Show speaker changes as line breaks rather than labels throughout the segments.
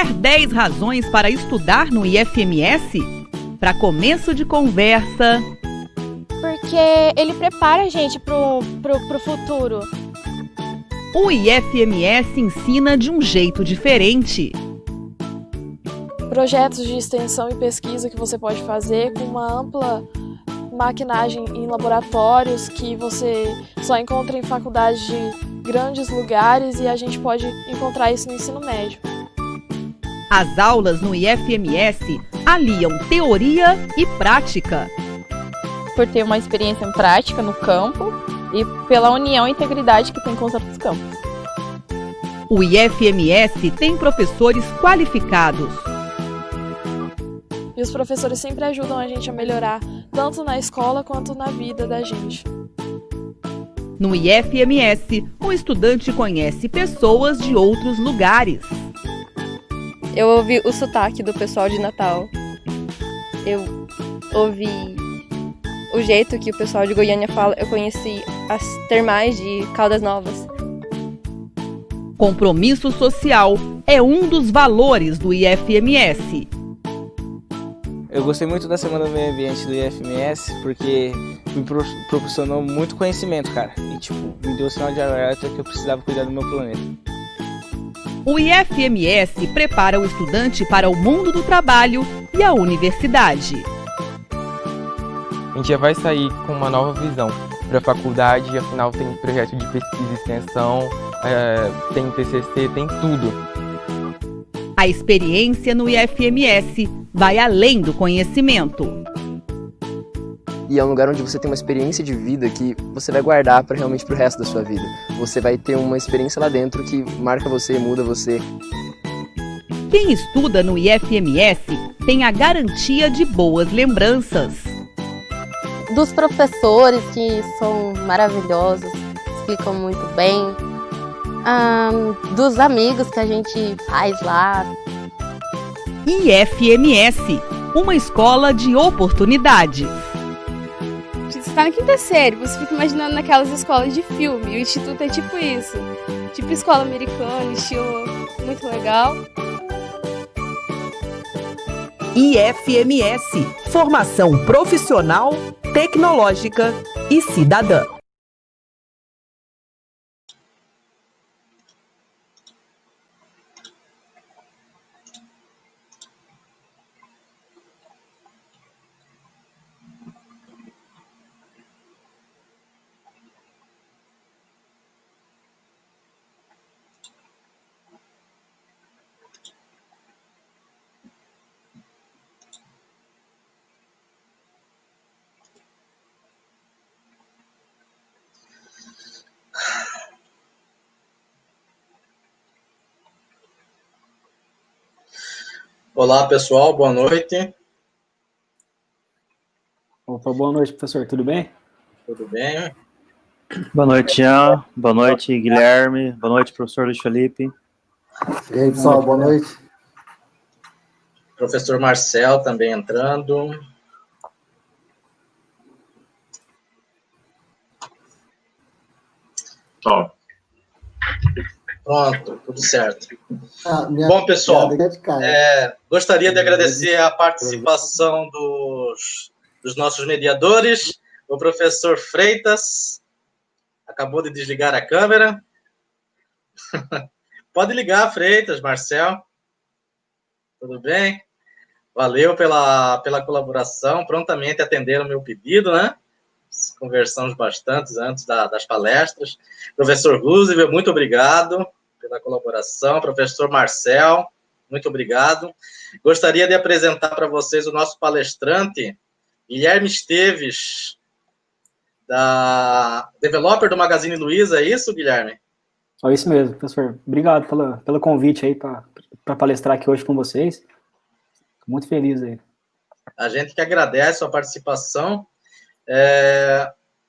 Quer 10 razões para estudar no IFMS? Para começo de conversa...
Porque ele prepara a gente pro futuro.
O IFMS ensina de um jeito diferente.
Projetos de extensão e pesquisa que você pode fazer com uma ampla maquinagem em laboratórios que você só encontra em faculdades de grandes lugares e a gente pode encontrar isso no ensino médio.
As aulas no IFMS aliam teoria e prática.
Por ter uma experiência em prática no campo e pela união e integridade que tem com os outros campos.
O IFMS tem professores qualificados.
E os professores sempre ajudam a gente a melhorar, tanto na escola quanto na vida da gente.
No IFMS, o estudante conhece pessoas de outros lugares.
Eu ouvi o sotaque do pessoal de Natal. Eu ouvi o jeito que o pessoal de Goiânia fala. Eu conheci as termais de Caldas Novas.
Compromisso social é um dos valores do IFMS.
Eu gostei muito da Semana do Meio Ambiente do IFMS porque me proporcionou muito conhecimento, cara. E, me deu o sinal de alerta que eu precisava cuidar do meu planeta.
O IFMS prepara o estudante para o mundo do trabalho e a universidade.
A gente já vai sair com uma nova visão para a faculdade, afinal tem projeto de pesquisa e extensão, tem TCC, tem tudo.
A experiência no IFMS vai além do conhecimento.
E é um lugar onde você tem uma experiência de vida que você vai guardar realmente para o resto da sua vida. Você vai ter uma experiência lá dentro que marca você, muda você.
Quem estuda no IFMS tem a garantia de boas lembranças.
Dos professores que são maravilhosos, explicam muito bem. Dos amigos que a gente faz lá.
IFMS, uma escola de oportunidades.
Você está na quinta série, você fica imaginando naquelas escolas de filme. O instituto é tipo isso. Tipo escola americana, estilo muito legal.
IFMS, formação profissional, tecnológica e cidadã.
Olá, pessoal, boa noite.
Opa, boa noite, professor, tudo bem?
Tudo bem.
Boa noite, Jean. Boa noite, Guilherme. Boa noite, professor Luiz Felipe.
E aí, pessoal, boa noite.
Professor Marcel também entrando. Pronto, tudo certo. Bom, pessoal, gostaria de agradecer a participação dos nossos mediadores. O professor Freitas acabou de desligar a câmera. Pode ligar, Freitas, Marcel. Tudo bem? Valeu pela colaboração. Prontamente atenderam o meu pedido, né? Conversamos bastante antes das palestras. Professor Roosevelt, muito obrigado pela colaboração. Professor Marcel, muito obrigado. Gostaria de apresentar para vocês o nosso palestrante, Guilherme Esteves, da Developer do Magazine Luiza. É isso, Guilherme?
É isso mesmo, professor. Obrigado pelo convite aí para palestrar aqui hoje com vocês. Fico muito feliz aí.
A gente que agradece a sua participação.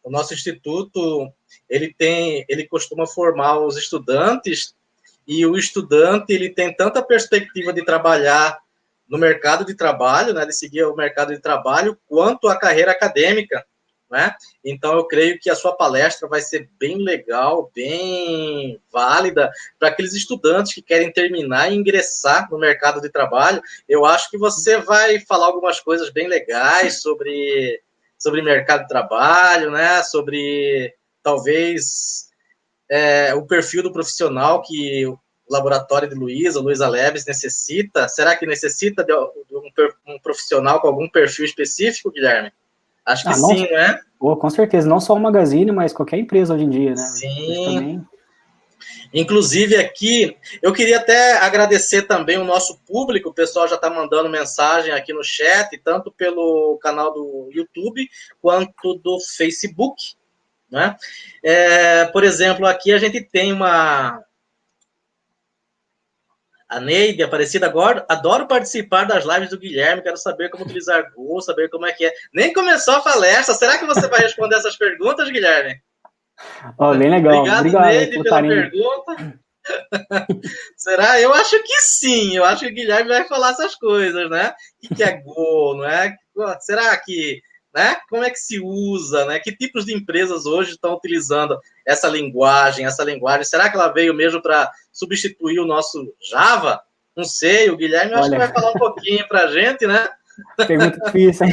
O nosso instituto, ele costuma formar os estudantes, e o estudante, ele tem tanta perspectiva de trabalhar no mercado de trabalho, né, de seguir o mercado de trabalho, quanto a carreira acadêmica, né? Então, eu creio que a sua palestra vai ser bem legal, bem válida para aqueles estudantes que querem terminar e ingressar no mercado de trabalho. Eu acho que você vai falar algumas coisas bem legais sobre mercado de trabalho, né? Sobre, talvez, o perfil do profissional que o laboratório de Luiza Labs necessita. Será que necessita de um profissional com algum perfil específico, Guilherme? Acho que sim, né?
Com certeza, não só o Magazine, mas qualquer empresa hoje em dia, né?
Sim.
Também...
Inclusive aqui, eu queria até agradecer também o nosso público, o pessoal já está mandando mensagem aqui no chat, tanto pelo canal do YouTube, quanto do Facebook, né? Por exemplo, aqui a gente tem a Neide Aparecida, agora adoro participar das lives do Guilherme, quero saber como utilizar Google, saber como é que é. Nem começou a palestra, será que você vai responder essas perguntas, Guilherme?
Bem legal.
Obrigado Neide, pela pergunta. Será? Eu acho que sim, eu acho que o Guilherme vai falar essas coisas, né? O que é Go, não é? Será que, né? Como é que se usa, né? Que tipos de empresas hoje estão utilizando essa linguagem? Será que ela veio mesmo para substituir o nosso Java? Não sei, o Guilherme acho que vai falar um pouquinho para a gente, né?
Pergunta difícil, hein?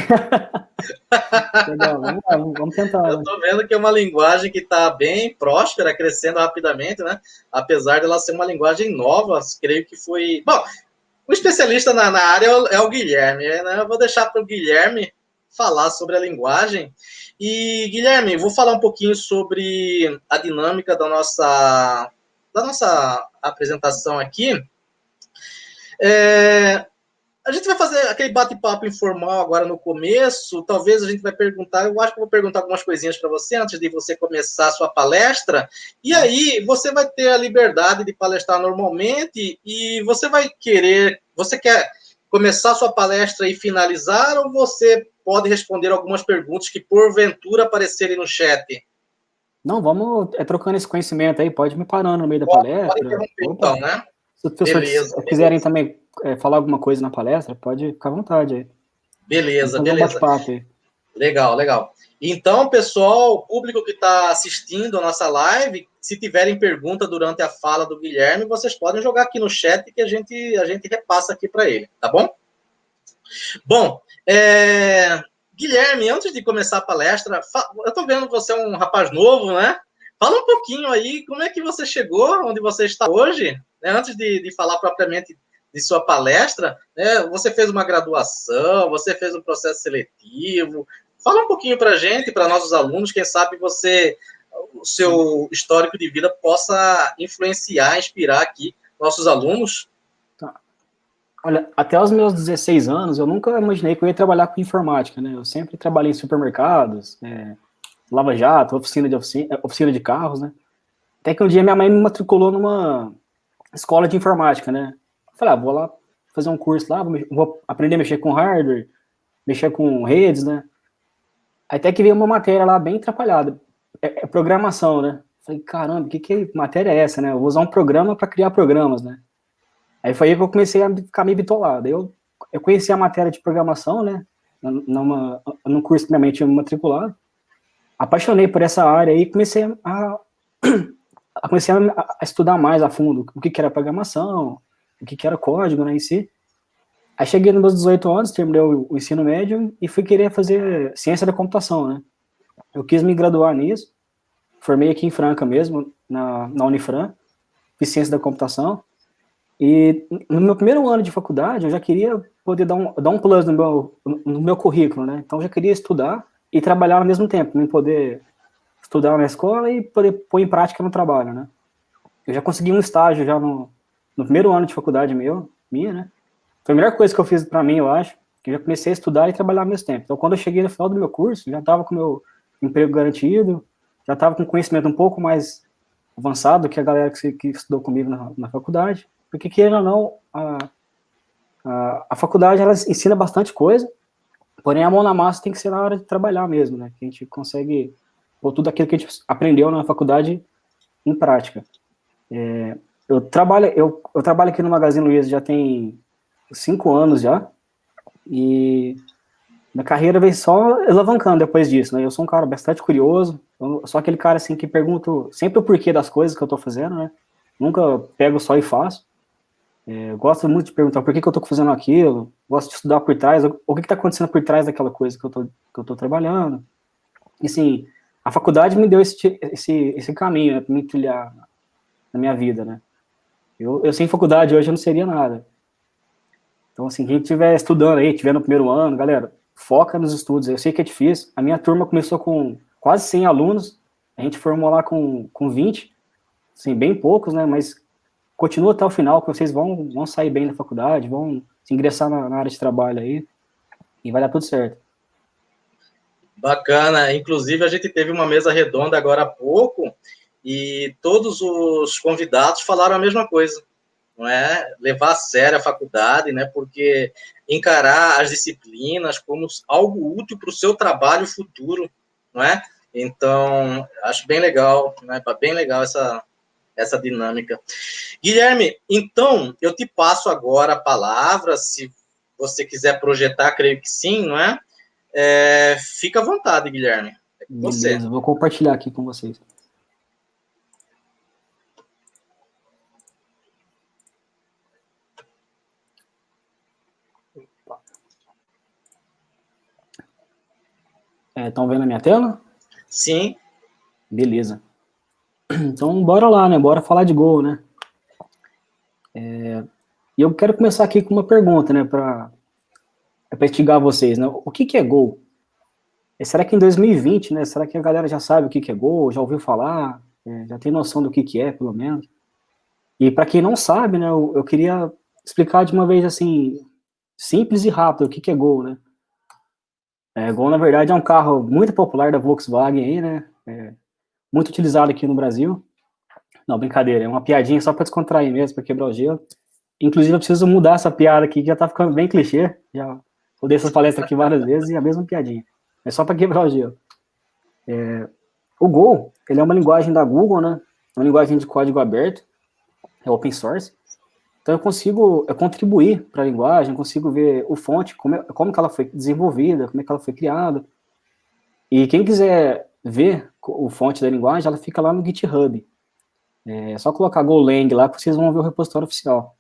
Legal, vamos tentar.
Eu estou vendo que é uma linguagem que está bem próspera, crescendo rapidamente, né? Apesar dela ser uma linguagem nova, creio que foi... Bom, o especialista na área é o Guilherme, né? Eu vou deixar para o Guilherme falar sobre a linguagem. E, Guilherme, vou falar um pouquinho sobre a dinâmica da nossa apresentação aqui. A gente vai fazer aquele bate-papo informal agora no começo. Talvez a gente vai perguntar, eu acho que eu vou perguntar algumas coisinhas para você antes de você começar a sua palestra. E aí você vai ter a liberdade de palestrar normalmente e você quer começar a sua palestra e finalizar, ou você pode responder algumas perguntas que porventura aparecerem no chat?
Não, vamos trocando esse conhecimento aí, pode me parando no meio da palestra.
Pode interromper então, né?
Se as pessoas quiserem também falar alguma coisa na palestra, pode ficar à vontade aí.
Beleza.
Um bate-papo aí.
Legal. Então, pessoal, o público que está assistindo a nossa live, se tiverem pergunta durante a fala do Guilherme, vocês podem jogar aqui no chat que a gente repassa aqui para ele, tá bom? Bom, Guilherme, antes de começar a palestra, eu estou vendo que você é um rapaz novo, né? Fala um pouquinho aí, como é que você chegou onde você está hoje, né? Antes de falar propriamente de sua palestra, né? Você fez uma graduação, você fez um processo seletivo. Fala um pouquinho para a gente, para nossos alunos, quem sabe o seu histórico de vida possa influenciar, inspirar aqui nossos alunos.
Tá. Olha, até os meus 16 anos, eu nunca imaginei que eu ia trabalhar com informática, né? Eu sempre trabalhei em supermercados, Lava Jato, oficina de carros, né? Até que um dia minha mãe me matriculou numa escola de informática, né? Eu falei, vou lá fazer um curso lá, vou aprender a mexer com hardware, mexer com redes, né? Até que veio uma matéria lá bem atrapalhada, programação, né? Falei, caramba, que matéria é essa, né? Eu vou usar um programa para criar programas, né? Aí foi aí que eu comecei a ficar meio bitolado. Eu conheci a matéria de programação, né? Num curso que minha mãe tinha me matriculado. Apaixonei por essa área e comecei a estudar mais a fundo o que era programação, o que era código, né, em si. Aí cheguei nos meus 18 anos, terminei o ensino médio e fui querer fazer ciência da computação, né. Eu quis me graduar nisso, formei aqui em Franca mesmo, na Unifran, fiz ciência da computação, e no meu primeiro ano de faculdade eu já queria poder dar um plus no meu currículo, né, então eu já queria estudar e trabalhar ao mesmo tempo, nem poder estudar na escola e poder pôr em prática no trabalho, né. Eu já consegui um estágio já no primeiro ano de faculdade minha, né. Foi a melhor coisa que eu fiz para mim, eu acho, que eu já comecei a estudar e trabalhar ao mesmo tempo. Então, quando eu cheguei no final do meu curso, já estava com o meu emprego garantido, já estava com conhecimento um pouco mais avançado que a galera que estudou comigo na faculdade, porque, querendo ou não, a faculdade, ela ensina bastante coisa, porém a mão na massa tem que ser na hora de trabalhar mesmo, né, que a gente consegue pôr tudo aquilo que a gente aprendeu na faculdade em prática. Eu trabalho aqui no Magazine Luiza já tem 5 anos já, e Minha carreira veio só alavancando depois disso, né? Eu sou um cara bastante curioso, eu sou aquele cara, assim, que pergunto sempre o porquê das coisas que eu tô fazendo, né? Nunca pego só e faço. Eu gosto muito de perguntar por que eu tô fazendo aquilo, gosto de estudar por trás, o que tá acontecendo por trás daquela coisa que eu tô trabalhando. E, assim, a faculdade me deu esse caminho, né, pra me trilhar na minha vida, né? Eu sem faculdade hoje eu não seria nada. Então, assim, quem estiver estudando aí, estiver no primeiro ano, galera, foca nos estudos. Eu sei que é difícil. A minha turma começou com quase 100 alunos, a gente formou lá com 20, assim, bem poucos, né? Mas continua até o final, que vocês vão sair bem da faculdade, vão se ingressar na área de trabalho aí, e vai dar tudo certo.
Bacana. Inclusive, a gente teve uma mesa redonda agora há pouco, e todos os convidados falaram a mesma coisa, não é? Levar a sério a faculdade, né? Porque encarar as disciplinas como algo útil para o seu trabalho futuro, não é? Então, acho bem legal, né? Bem legal essa dinâmica. Guilherme, então, eu te passo agora a palavra, se você quiser projetar, creio que sim, não é? Fica à vontade, Guilherme. É com você.
Beleza, vou compartilhar aqui com vocês. Estão vendo a minha tela?
Sim.
Beleza. Então, bora lá, né? Bora falar de Go, né? E eu quero começar aqui com uma pergunta, né? Para instigar vocês, né? O que é Go? Será que em 2020, né? Será que a galera já sabe o que é Go? Já ouviu falar? Já tem noção do que é, pelo menos? E para quem não sabe, né? Eu queria explicar de uma vez, assim, simples e rápido o que é Go, né? Gol, na verdade, é um carro muito popular da Volkswagen aí, né? Muito utilizado aqui no Brasil. Não, brincadeira, é uma piadinha só para descontrair mesmo, para quebrar o gelo. Inclusive, eu preciso mudar essa piada aqui, que já tá ficando bem clichê. Já rodei essas palestras aqui várias vezes e a mesma piadinha. É só para quebrar o gelo. O Go, ele é uma linguagem da Google, né? É uma linguagem de código aberto, é open source. Então, eu consigo contribuir para a linguagem, consigo ver o fonte, como que ela foi desenvolvida, como é que ela foi criada. E quem quiser ver o fonte da linguagem, ela fica lá no GitHub. É só colocar Golang lá que vocês vão ver o repositório oficial.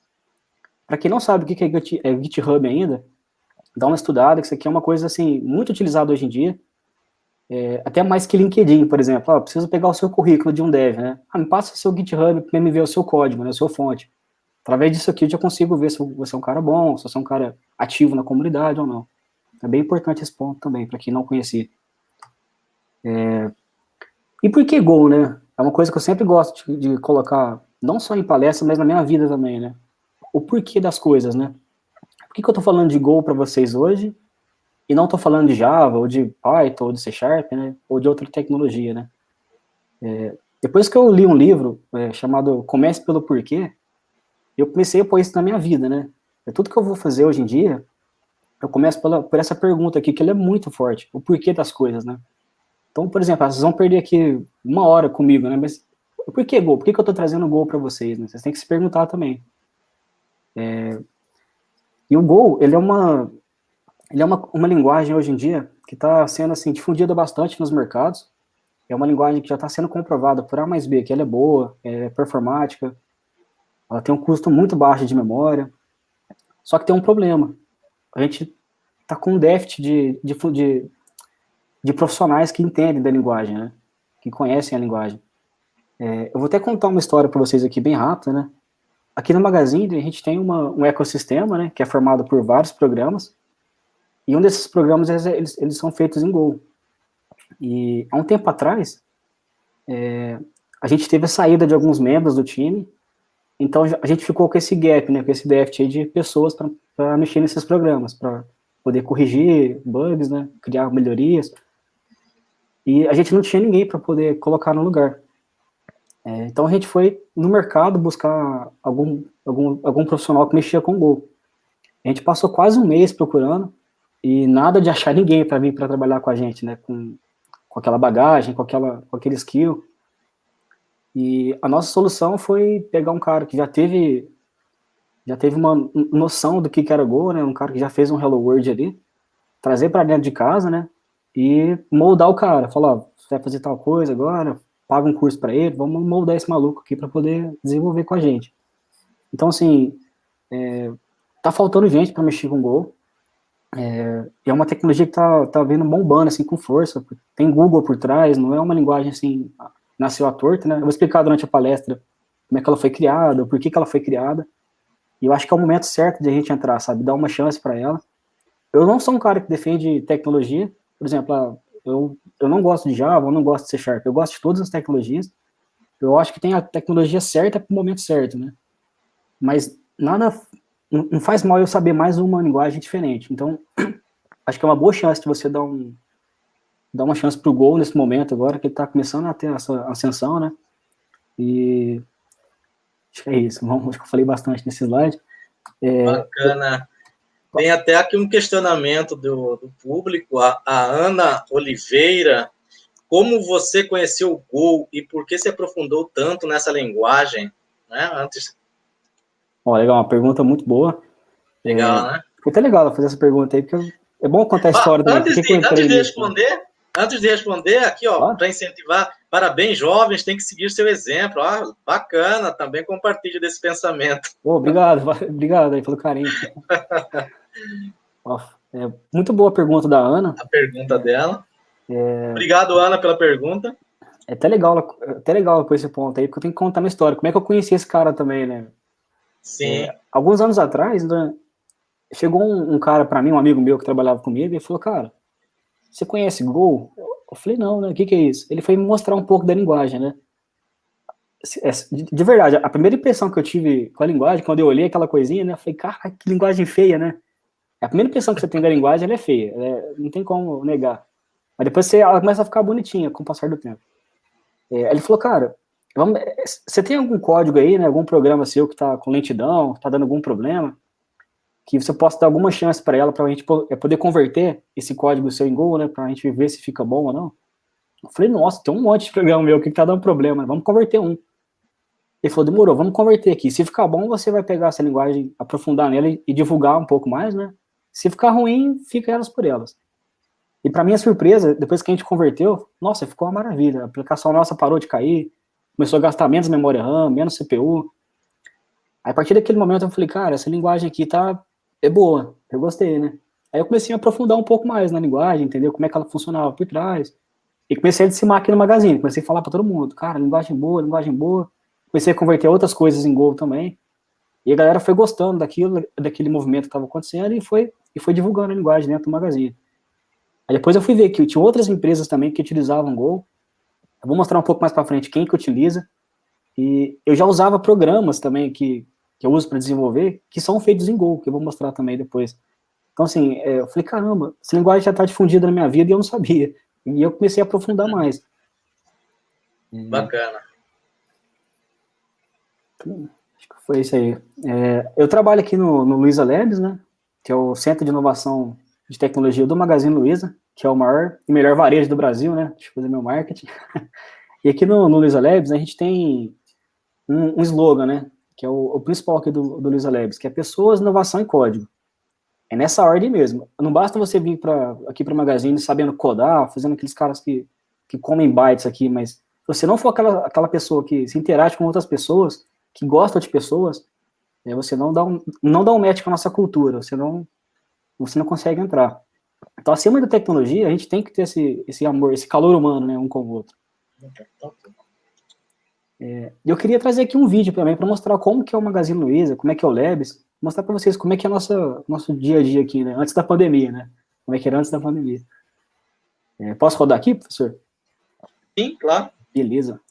Para quem não sabe o que é GitHub ainda, dá uma estudada, que isso aqui é uma coisa assim, muito utilizada hoje em dia, até mais que LinkedIn, por exemplo. Preciso pegar o seu currículo de um dev, né? Me passa o seu GitHub para me ver o seu código, né, o seu fonte. Através disso aqui eu já consigo ver se você é um cara bom, se você é um cara ativo na comunidade ou não. É bem importante esse ponto também, para quem não conhecia. E por que Go, né? É uma coisa que eu sempre gosto de colocar, não só em palestra, mas na minha vida também, né? O porquê das coisas, né? Por que eu tô falando de Go para vocês hoje e não tô falando de Java, ou de Python, ou de C Sharp, né? Ou de outra tecnologia, né? Depois que eu li um livro chamado Comece pelo Porquê, eu comecei a pôr isso na minha vida, né? Tudo que eu vou fazer hoje em dia, eu começo por essa pergunta aqui, que ela é muito forte, o porquê das coisas, né? Então, por exemplo, vocês vão perder aqui 1 hora comigo, né? Mas por que Go? Por que eu tô trazendo Go para vocês, né? Vocês têm que se perguntar também. E o Go, ele é uma linguagem hoje em dia que está sendo, assim, difundida bastante nos mercados. É uma linguagem que já está sendo comprovada por A mais B, que ela é boa, é performática, ela tem um custo muito baixo de memória, só que tem um problema. A gente está com um déficit de profissionais que entendem da linguagem, né? Que conhecem a linguagem. Eu vou até contar uma história para vocês aqui bem rápida, né? Aqui no Magazine a gente tem um ecossistema, né? Que é formado por vários programas, e um desses programas eles são feitos em Go. E há um tempo atrás, a gente teve a saída de alguns membros do time. Então, a gente ficou com esse gap, né, com esse déficit aí de pessoas para mexer nesses programas, para poder corrigir bugs, né, criar melhorias. E a gente não tinha ninguém para poder colocar no lugar. Então, a gente foi no mercado buscar algum profissional que mexia com Go. A gente passou quase 1 mês procurando e nada de achar ninguém para vir para trabalhar com a gente, né, com aquela bagagem, com aquele skill. E a nossa solução foi pegar um cara que já teve uma noção do que era Go, né? Um cara que já fez um Hello World ali, trazer para dentro de casa, né? E moldar o cara. Falar, ó, você vai fazer tal coisa agora, paga um curso para ele, vamos moldar esse maluco aqui para poder desenvolver com a gente. Então, assim, tá faltando gente para mexer com o Go. E é uma tecnologia que tá vindo bombando, assim, com força. Tem Google por trás, não é uma linguagem, assim, nasceu à torta, né? Eu vou explicar durante a palestra como é que ela foi criada, por que ela foi criada. E eu acho que é o momento certo de a gente entrar, sabe? Dar uma chance para ela. Eu não sou um cara que defende tecnologia. Por exemplo, eu não gosto de Java, eu não gosto de C Sharp. Eu gosto de todas as tecnologias. Eu acho que tem a tecnologia certa para o momento certo, né? Mas nada, não faz mal eu saber mais uma linguagem diferente. Então, acho que é uma boa chance de você dar uma chance pro Go nesse momento agora, que ele tá começando a ter essa ascensão, né? E acho que é isso. Acho que eu falei bastante nesse slide.
Bacana. Tem até aqui um questionamento do público, a Ana Oliveira. Como você conheceu o Go e por que se aprofundou tanto nessa linguagem? Né? Antes...
Ó, legal, uma pergunta muito boa.
Legal, né?
Foi até legal fazer essa pergunta aí, porque é bom contar a história também.
Antes de responder, aqui, ó, para incentivar, parabéns, jovens, tem que seguir seu exemplo. Ah, bacana, também compartilho desse pensamento.
Obrigado aí pelo carinho. Ó, muito boa a pergunta da Ana.
A pergunta dela. Obrigado, Ana, pela pergunta.
É até legal com esse ponto aí, porque eu tenho que contar uma história. Como é que eu conheci esse cara também, né?
Sim.
Alguns anos atrás, né, chegou um cara para mim, um amigo meu que trabalhava comigo, e falou, cara, você conhece Go? Eu falei, não, né? O que é isso? Ele foi me mostrar um pouco da linguagem, né? De verdade, a primeira impressão que eu tive com a linguagem, quando eu olhei aquela coisinha, né? Eu falei, cara, que linguagem feia, né? A primeira impressão que você tem da linguagem, ela é feia. Não tem como negar. Mas depois ela começa a ficar bonitinha com o passar do tempo. Ele falou, cara, você tem algum código aí, né? Algum programa seu que tá com lentidão, tá dando algum problema? Que você possa dar alguma chance para ela, para a gente poder converter esse código seu em Go, né? Para a gente ver se fica bom ou não. Eu falei, nossa, tem um monte de programa meu que tá dando problema, né? Vamos converter um. Ele falou, demorou, vamos converter aqui. Se ficar bom, você vai pegar essa linguagem, aprofundar nela e divulgar um pouco mais, né? Se ficar ruim, fica elas por elas. E para minha surpresa, depois que a gente converteu, nossa, ficou uma maravilha. A aplicação nossa parou de cair, começou a gastar menos memória RAM, menos CPU. Aí, a partir daquele momento eu falei, cara, essa linguagem aqui é boa, eu gostei, né? Aí eu comecei a aprofundar um pouco mais na linguagem, entender como é que ela funcionava por trás. E comecei a disseminar aqui no Magazine, comecei a falar para todo mundo, cara, linguagem boa, linguagem boa. Comecei a converter outras coisas em Go também. E a galera foi gostando daquele movimento que estava acontecendo e foi divulgando a linguagem dentro do Magazine. Aí depois eu fui ver que tinha outras empresas também que utilizavam Go. Eu vou mostrar um pouco mais para frente quem que utiliza. E eu já usava programas também que eu uso para desenvolver, que são feitos em Go, que eu vou mostrar também depois. Então, assim, eu falei, caramba, essa linguagem já está difundida na minha vida e eu não sabia. E eu comecei a aprofundar mais.
Bacana.
Acho que foi isso aí. Eu trabalho aqui no Luiza Labs, né? Que é o Centro de Inovação de Tecnologia do Magazine Luiza, que é o maior e melhor varejo do Brasil, né? Deixa eu fazer meu marketing. E aqui no Luiza Labs, a gente tem um slogan, né? Que é o principal aqui do Luiza Labs, que é Pessoas, Inovação e Código. É nessa ordem mesmo. Não basta você vir aqui para o Magazine sabendo codar, fazendo aqueles caras que comem bytes aqui, mas se você não for aquela pessoa que se interage com outras pessoas, que gosta de pessoas, você não dá um match com a nossa cultura, você não consegue entrar. Então, acima da tecnologia, a gente tem que ter esse amor, esse calor humano, né, um com o outro. E eu queria trazer aqui um vídeo também para mostrar como que é o Magazine Luiza, como é que é o Labs, mostrar para vocês como é que é nosso dia a dia aqui, né, antes da pandemia, né, como é que era antes da pandemia. Posso rodar aqui, professor?
Sim, claro.
Beleza.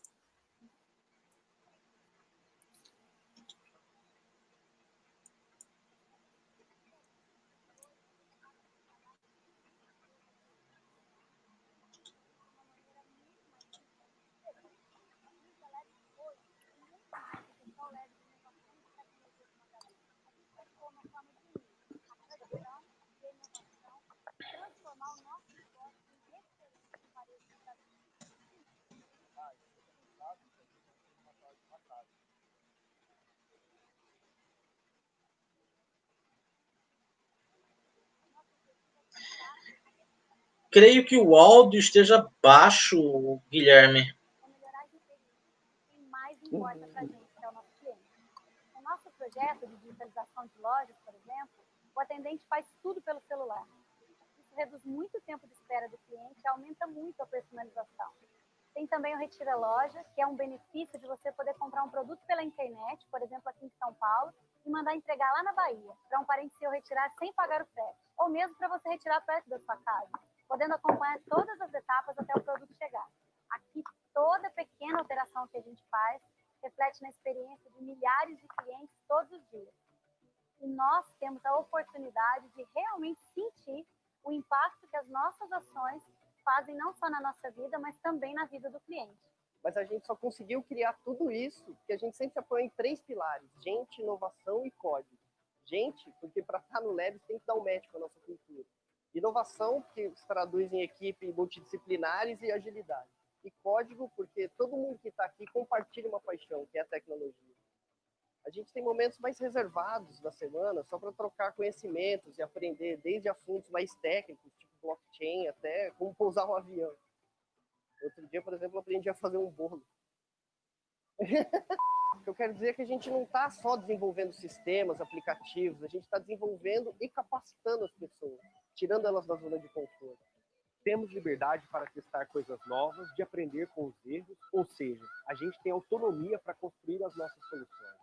creio que o áudio esteja baixo, Guilherme.
Importa para a gente, que é o nosso cliente. No nosso projeto de digitalização de lojas, por exemplo, o atendente faz tudo pelo celular. Isso reduz muito o tempo de espera do cliente e aumenta muito a personalização. Tem também o Retira Loja, que é um benefício de você poder comprar um produto pela internet, por exemplo, aqui em São Paulo, e mandar entregar lá na Bahia, para um parente seu retirar sem pagar o frete, ou mesmo para você retirar perto da sua casa, podendo acompanhar todas as etapas até o produto chegar. Aqui, toda pequena alteração que a gente faz reflete na experiência de milhares de clientes todos os dias. E nós temos a oportunidade de realmente sentir o impacto que as nossas ações fazem não só na nossa vida, mas também na vida do cliente.
Mas a gente só conseguiu criar tudo isso porque a gente sempre se apoia em 3 pilares: gente, inovação e código. Gente, porque para estar no Labs tem que dar um match com a nossa cultura. Inovação, que se traduz em equipe multidisciplinares e agilidade. E código, porque todo mundo que está aqui compartilha uma paixão, que é a tecnologia. A gente tem momentos mais reservados da semana só para trocar conhecimentos e aprender desde assuntos mais técnicos, tipo blockchain, até como pousar um avião. Outro dia, por exemplo, eu aprendi a fazer um bolo. O que eu quero dizer é que a gente não está só desenvolvendo sistemas, aplicativos, a gente está desenvolvendo e capacitando as pessoas, tirando elas da zona de conforto.
Temos liberdade para testar coisas novas, de aprender com os erros, ou seja, a gente tem autonomia para construir as nossas soluções.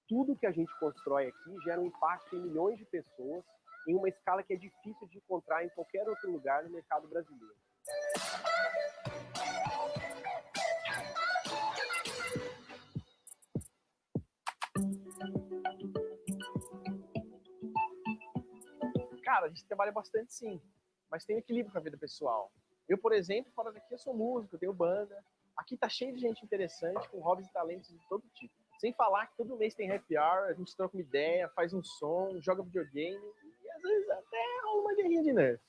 Tudo que a gente constrói aqui gera um impacto em milhões de pessoas, em uma escala que é difícil de encontrar em qualquer outro lugar no mercado brasileiro. Cara, a gente trabalha bastante sim, mas tem equilíbrio com a vida pessoal. Eu, por exemplo, fora daqui eu sou músico, eu tenho banda. Aqui tá cheio de gente interessante, com hobbies e talentos de todo tipo. Sem falar que todo mês tem happy hour, a gente troca uma ideia, faz um som, joga videogame e às vezes até rola uma guerrinha de nerf.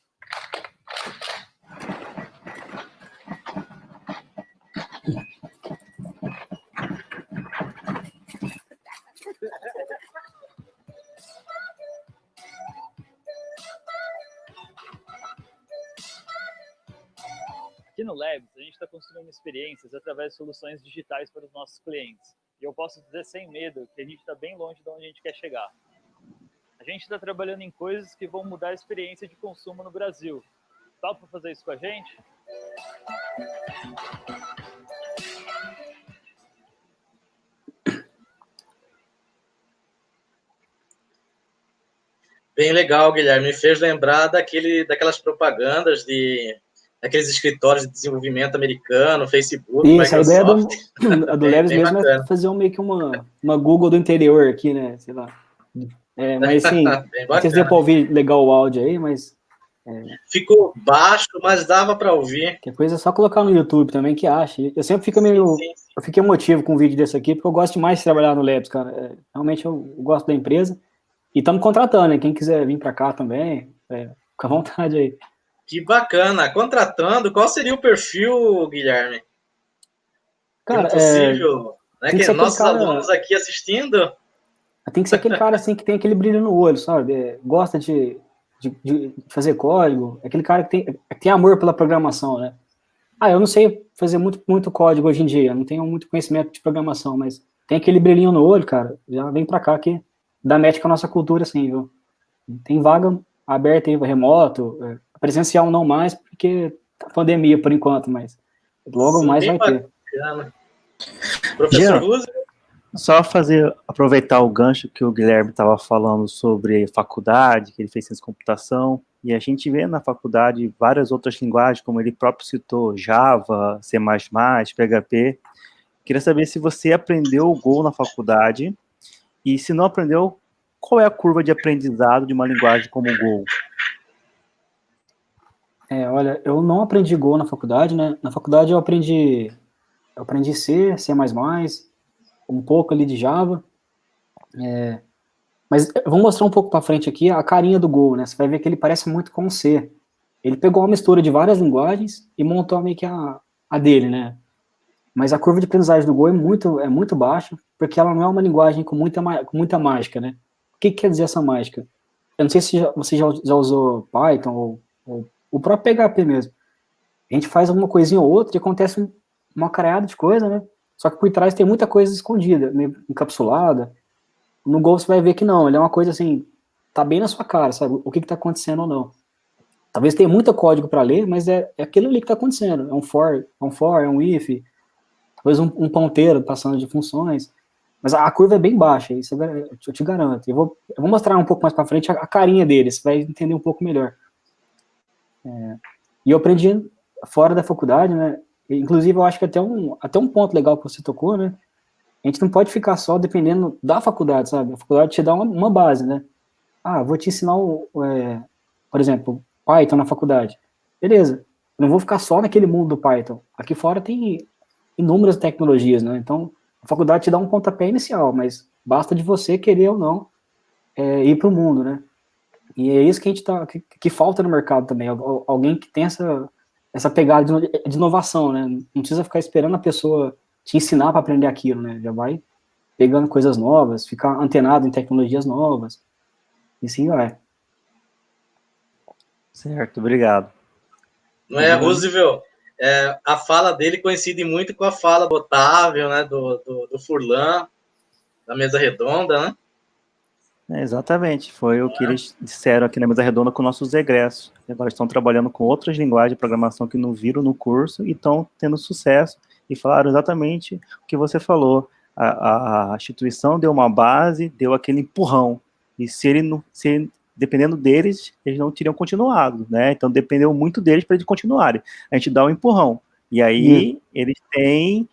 Aqui no Labs, a gente está construindo experiências através de soluções digitais para os nossos clientes. E eu posso dizer sem medo que a gente está bem longe de onde a gente quer chegar. A gente está trabalhando em coisas que vão mudar a experiência de consumo no Brasil. Topa para fazer isso com a gente?
Bem legal, Guilherme. Me fez lembrar daquelas propagandas daqueles escritórios de desenvolvimento americano, Facebook,
Isso,
Microsoft.
a ideia do Labs mesmo
bacana.
é fazer meio que uma Google do interior aqui, né? Sei lá. Mas assim, não sei se deu para ouvir legal o áudio aí, mas...
Ficou baixo, mas dava para ouvir.
Que coisa é só colocar no YouTube também, que acha. Eu sempre fico meio... Eu fiquei emotivo com um vídeo desse aqui, porque eu gosto demais de trabalhar no Labs, cara. Realmente eu gosto da empresa. E estamos contratando, né? Quem quiser vir para cá também, fica à vontade aí.
Que bacana. Contratando, qual seria o perfil, Guilherme?
Cara,
possível, né? Que nossos
cara...
alunos aqui assistindo.
Tem que ser aquele cara assim que tem aquele brilho no olho, sabe? Gosta de fazer código, aquele cara que tem amor pela programação, né? Eu não sei fazer muito código hoje em dia, não tenho muito conhecimento de programação, mas tem aquele brilhinho no olho, cara, já vem pra cá que dá match com a nossa cultura, assim, viu? Tem vaga aberta aí, remoto, presencial não mais, porque tá pandemia por enquanto, mas logo mais vai ter.
Professor Ruse?
Só aproveitar o gancho que o Guilherme estava falando sobre faculdade, que ele fez ciência de computação, e a gente vê na faculdade várias outras linguagens, como ele próprio citou, Java, C++, PHP. Queria saber se você aprendeu o Go na faculdade, e se não aprendeu, qual é a curva de aprendizado de uma linguagem como o Go?
Olha, eu não aprendi Go na faculdade, né? Na faculdade eu aprendi C, C++, um pouco ali de Java, mas vamos mostrar um pouco para frente aqui a carinha do Go, né? Você vai ver que ele parece muito com o C. Ele pegou uma mistura de várias linguagens e montou meio que a dele, né? Mas a curva de aprendizagem do Go é muito baixa, porque ela não é uma linguagem com muita mágica, né? O que quer dizer essa mágica? Eu não sei se você já usou Python ou o próprio PHP mesmo. A gente faz alguma coisinha ou outra e acontece uma caralhada de coisa, né? Só que por trás tem muita coisa escondida, meio encapsulada. No Go você vai ver que não, ele é uma coisa assim, tá bem na sua cara, sabe? O que tá acontecendo ou não. Talvez tenha muito código para ler, mas é aquilo ali que tá acontecendo. É um for, é um if, talvez um ponteiro passando de funções. Mas a curva é bem baixa, isso eu te garanto. Eu vou mostrar um pouco mais para frente a carinha deles, você vai entender um pouco melhor. E eu aprendi fora da faculdade, né? Inclusive, eu acho que até um ponto legal que você tocou, né? A gente não pode ficar só dependendo da faculdade, sabe? A faculdade te dá uma base, né? Ah, vou te ensinar, por exemplo, Python na faculdade. Beleza, eu não vou ficar só naquele mundo do Python. Aqui fora tem inúmeras tecnologias, né? Então, a faculdade te dá um pontapé inicial, mas basta de você querer ou não ir para o mundo, né? E é isso que a gente que falta no mercado também, alguém que tem essa pegada de inovação, né? Não precisa ficar esperando a pessoa te ensinar para aprender aquilo, né? Já vai pegando coisas novas, ficar antenado em tecnologias novas, e sim vai.
Certo, obrigado.
Não é, Roosevelt? A fala dele coincide muito com a fala do Otávio, né? Do Furlan, da mesa redonda, né?
Exatamente, foi o que eles disseram aqui na mesa redonda com nossos egressos. Agora estão trabalhando com outras linguagens de programação que não viram no curso e estão tendo sucesso. E falaram exatamente o que você falou. A instituição deu uma base, deu aquele empurrão. E dependendo deles, eles não teriam continuado, né? Então dependeu muito deles para eles continuarem. A gente dá um empurrão. E aí eles têm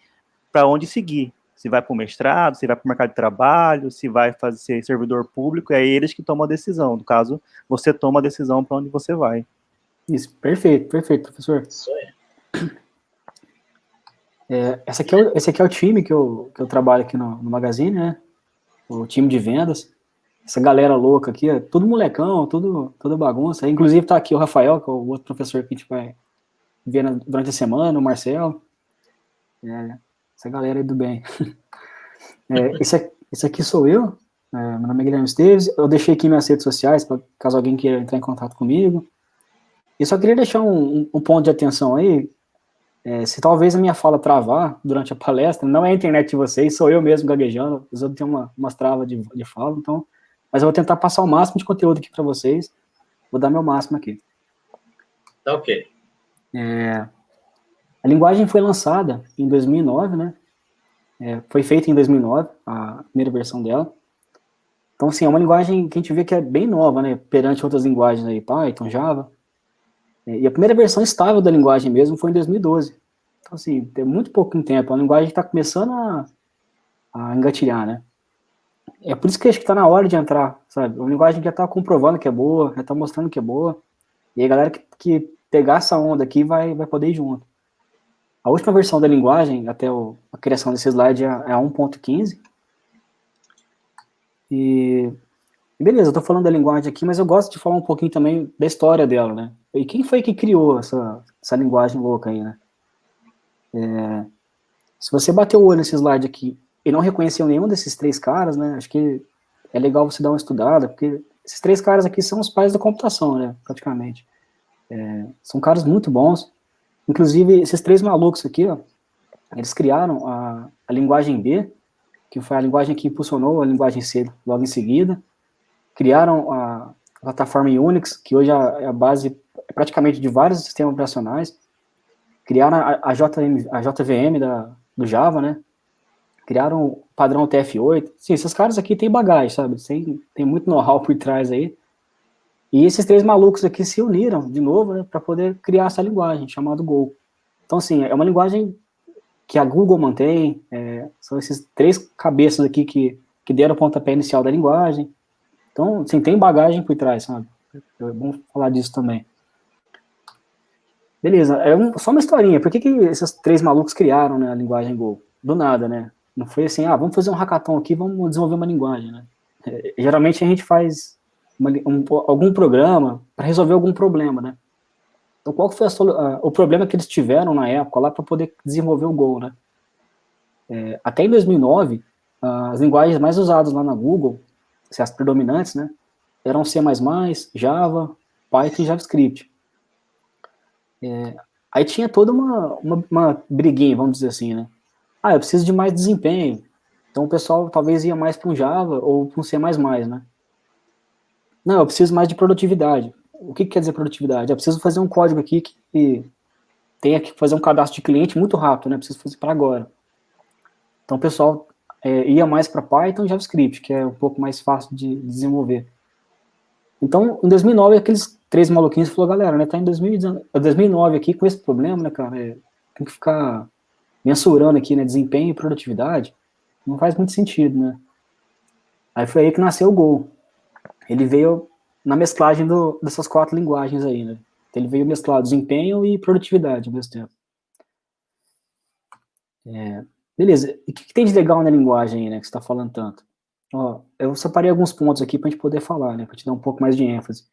para onde seguir. Se vai para o mestrado, se vai para o mercado de trabalho, se vai ser servidor público, é eles que tomam a decisão. No caso, você toma a decisão para onde você vai.
Isso, perfeito, professor.
Isso aí.
Esse aqui é o time que eu trabalho aqui no Magazine, né? O time de vendas. Essa galera louca aqui, tudo molecão, toda bagunça. Inclusive tá aqui o Rafael, que é o outro professor que a gente vai ver durante a semana, o Marcelo. Essa galera aí do bem. Esse aqui sou eu, meu nome é Guilherme Esteves. Eu deixei aqui minhas redes sociais, caso alguém queira entrar em contato comigo. E só queria deixar um ponto de atenção aí. Se talvez a minha fala travar durante a palestra, não é a internet de vocês, sou eu mesmo gaguejando. Às vezes eu tenho umas travas de fala, então. Mas eu vou tentar passar o máximo de conteúdo aqui para vocês. Vou dar meu máximo aqui.
Tá ok.
A linguagem foi lançada em 2009, né? Foi feita em 2009, a primeira versão dela. Então, assim, é uma linguagem que a gente vê que é bem nova, né? Perante outras linguagens aí, Python, Java. E a primeira versão estável da linguagem mesmo foi em 2012. Então, assim, tem muito pouco tempo. A linguagem está começando a engatilhar, né? É por isso que acho que está na hora de entrar, sabe? Uma linguagem já está comprovando que é boa, já está mostrando que é boa. E a galera que pegar essa onda aqui vai poder ir junto. A última versão da linguagem, até a criação desse slide, é a 1.15. E beleza, eu tô falando da linguagem aqui, mas eu gosto de falar um pouquinho também da história dela, né? E quem foi que criou essa linguagem louca aí, né? Se você bater o olho nesse slide aqui e não reconheceu nenhum desses três caras, né? Acho que é legal você dar uma estudada, porque esses três caras aqui são os pais da computação, né? Praticamente. São caras muito bons. Inclusive, esses três malucos aqui, ó, eles criaram a linguagem B, que foi a linguagem que impulsionou a linguagem C logo em seguida. Criaram a plataforma Unix, que hoje é a base praticamente de vários sistemas operacionais. Criaram a JVM do Java, né? Criaram o padrão TF8. Sim, esses caras aqui têm bagagem, sabe? Tem muito know-how por trás aí. E esses três malucos aqui se uniram de novo, né, para poder criar essa linguagem chamada Go. Então, assim, é uma linguagem que a Google mantém, são esses três cabeças aqui que deram o pontapé inicial da linguagem. Então, assim, tem bagagem por trás, sabe? É bom falar disso também. Beleza, só uma historinha. Por que esses três malucos criaram, né, a linguagem Go? Do nada, né? Não foi assim, vamos fazer um hackathon aqui, vamos desenvolver uma linguagem, né? Geralmente a gente faz algum programa para resolver algum problema, né? Então, qual foi o problema que eles tiveram na época lá para poder desenvolver o Go, né? Até em 2009, as linguagens mais usadas lá na Google, as predominantes, né, eram C++, Java, Python e JavaScript. Aí tinha toda uma briguinha, vamos dizer assim, né? Eu preciso de mais desempenho. Então o pessoal talvez ia mais para um Java ou para um C++, né? Não, eu preciso mais de produtividade. O que quer dizer produtividade? Eu preciso fazer um código aqui que tenha que fazer um cadastro de cliente muito rápido, né? Preciso fazer para agora. Então o pessoal ia mais para Python e JavaScript, que é um pouco mais fácil de desenvolver. Então, em 2009, aqueles 3 maluquinhos falaram, galera, né, tá em 2009 aqui com esse problema, né, cara, tem que ficar mensurando aqui, né, desempenho e produtividade, não faz muito sentido, né. Aí foi aí que nasceu o Go. Ele veio na mesclagem dessas 4 linguagens aí, né. Ele veio mesclar desempenho e produtividade ao mesmo tempo. Beleza, e o que tem de legal na linguagem aí, né, que você tá falando tanto? Ó, eu separei alguns pontos aqui pra gente poder falar, né, pra te dar um pouco mais de ênfase.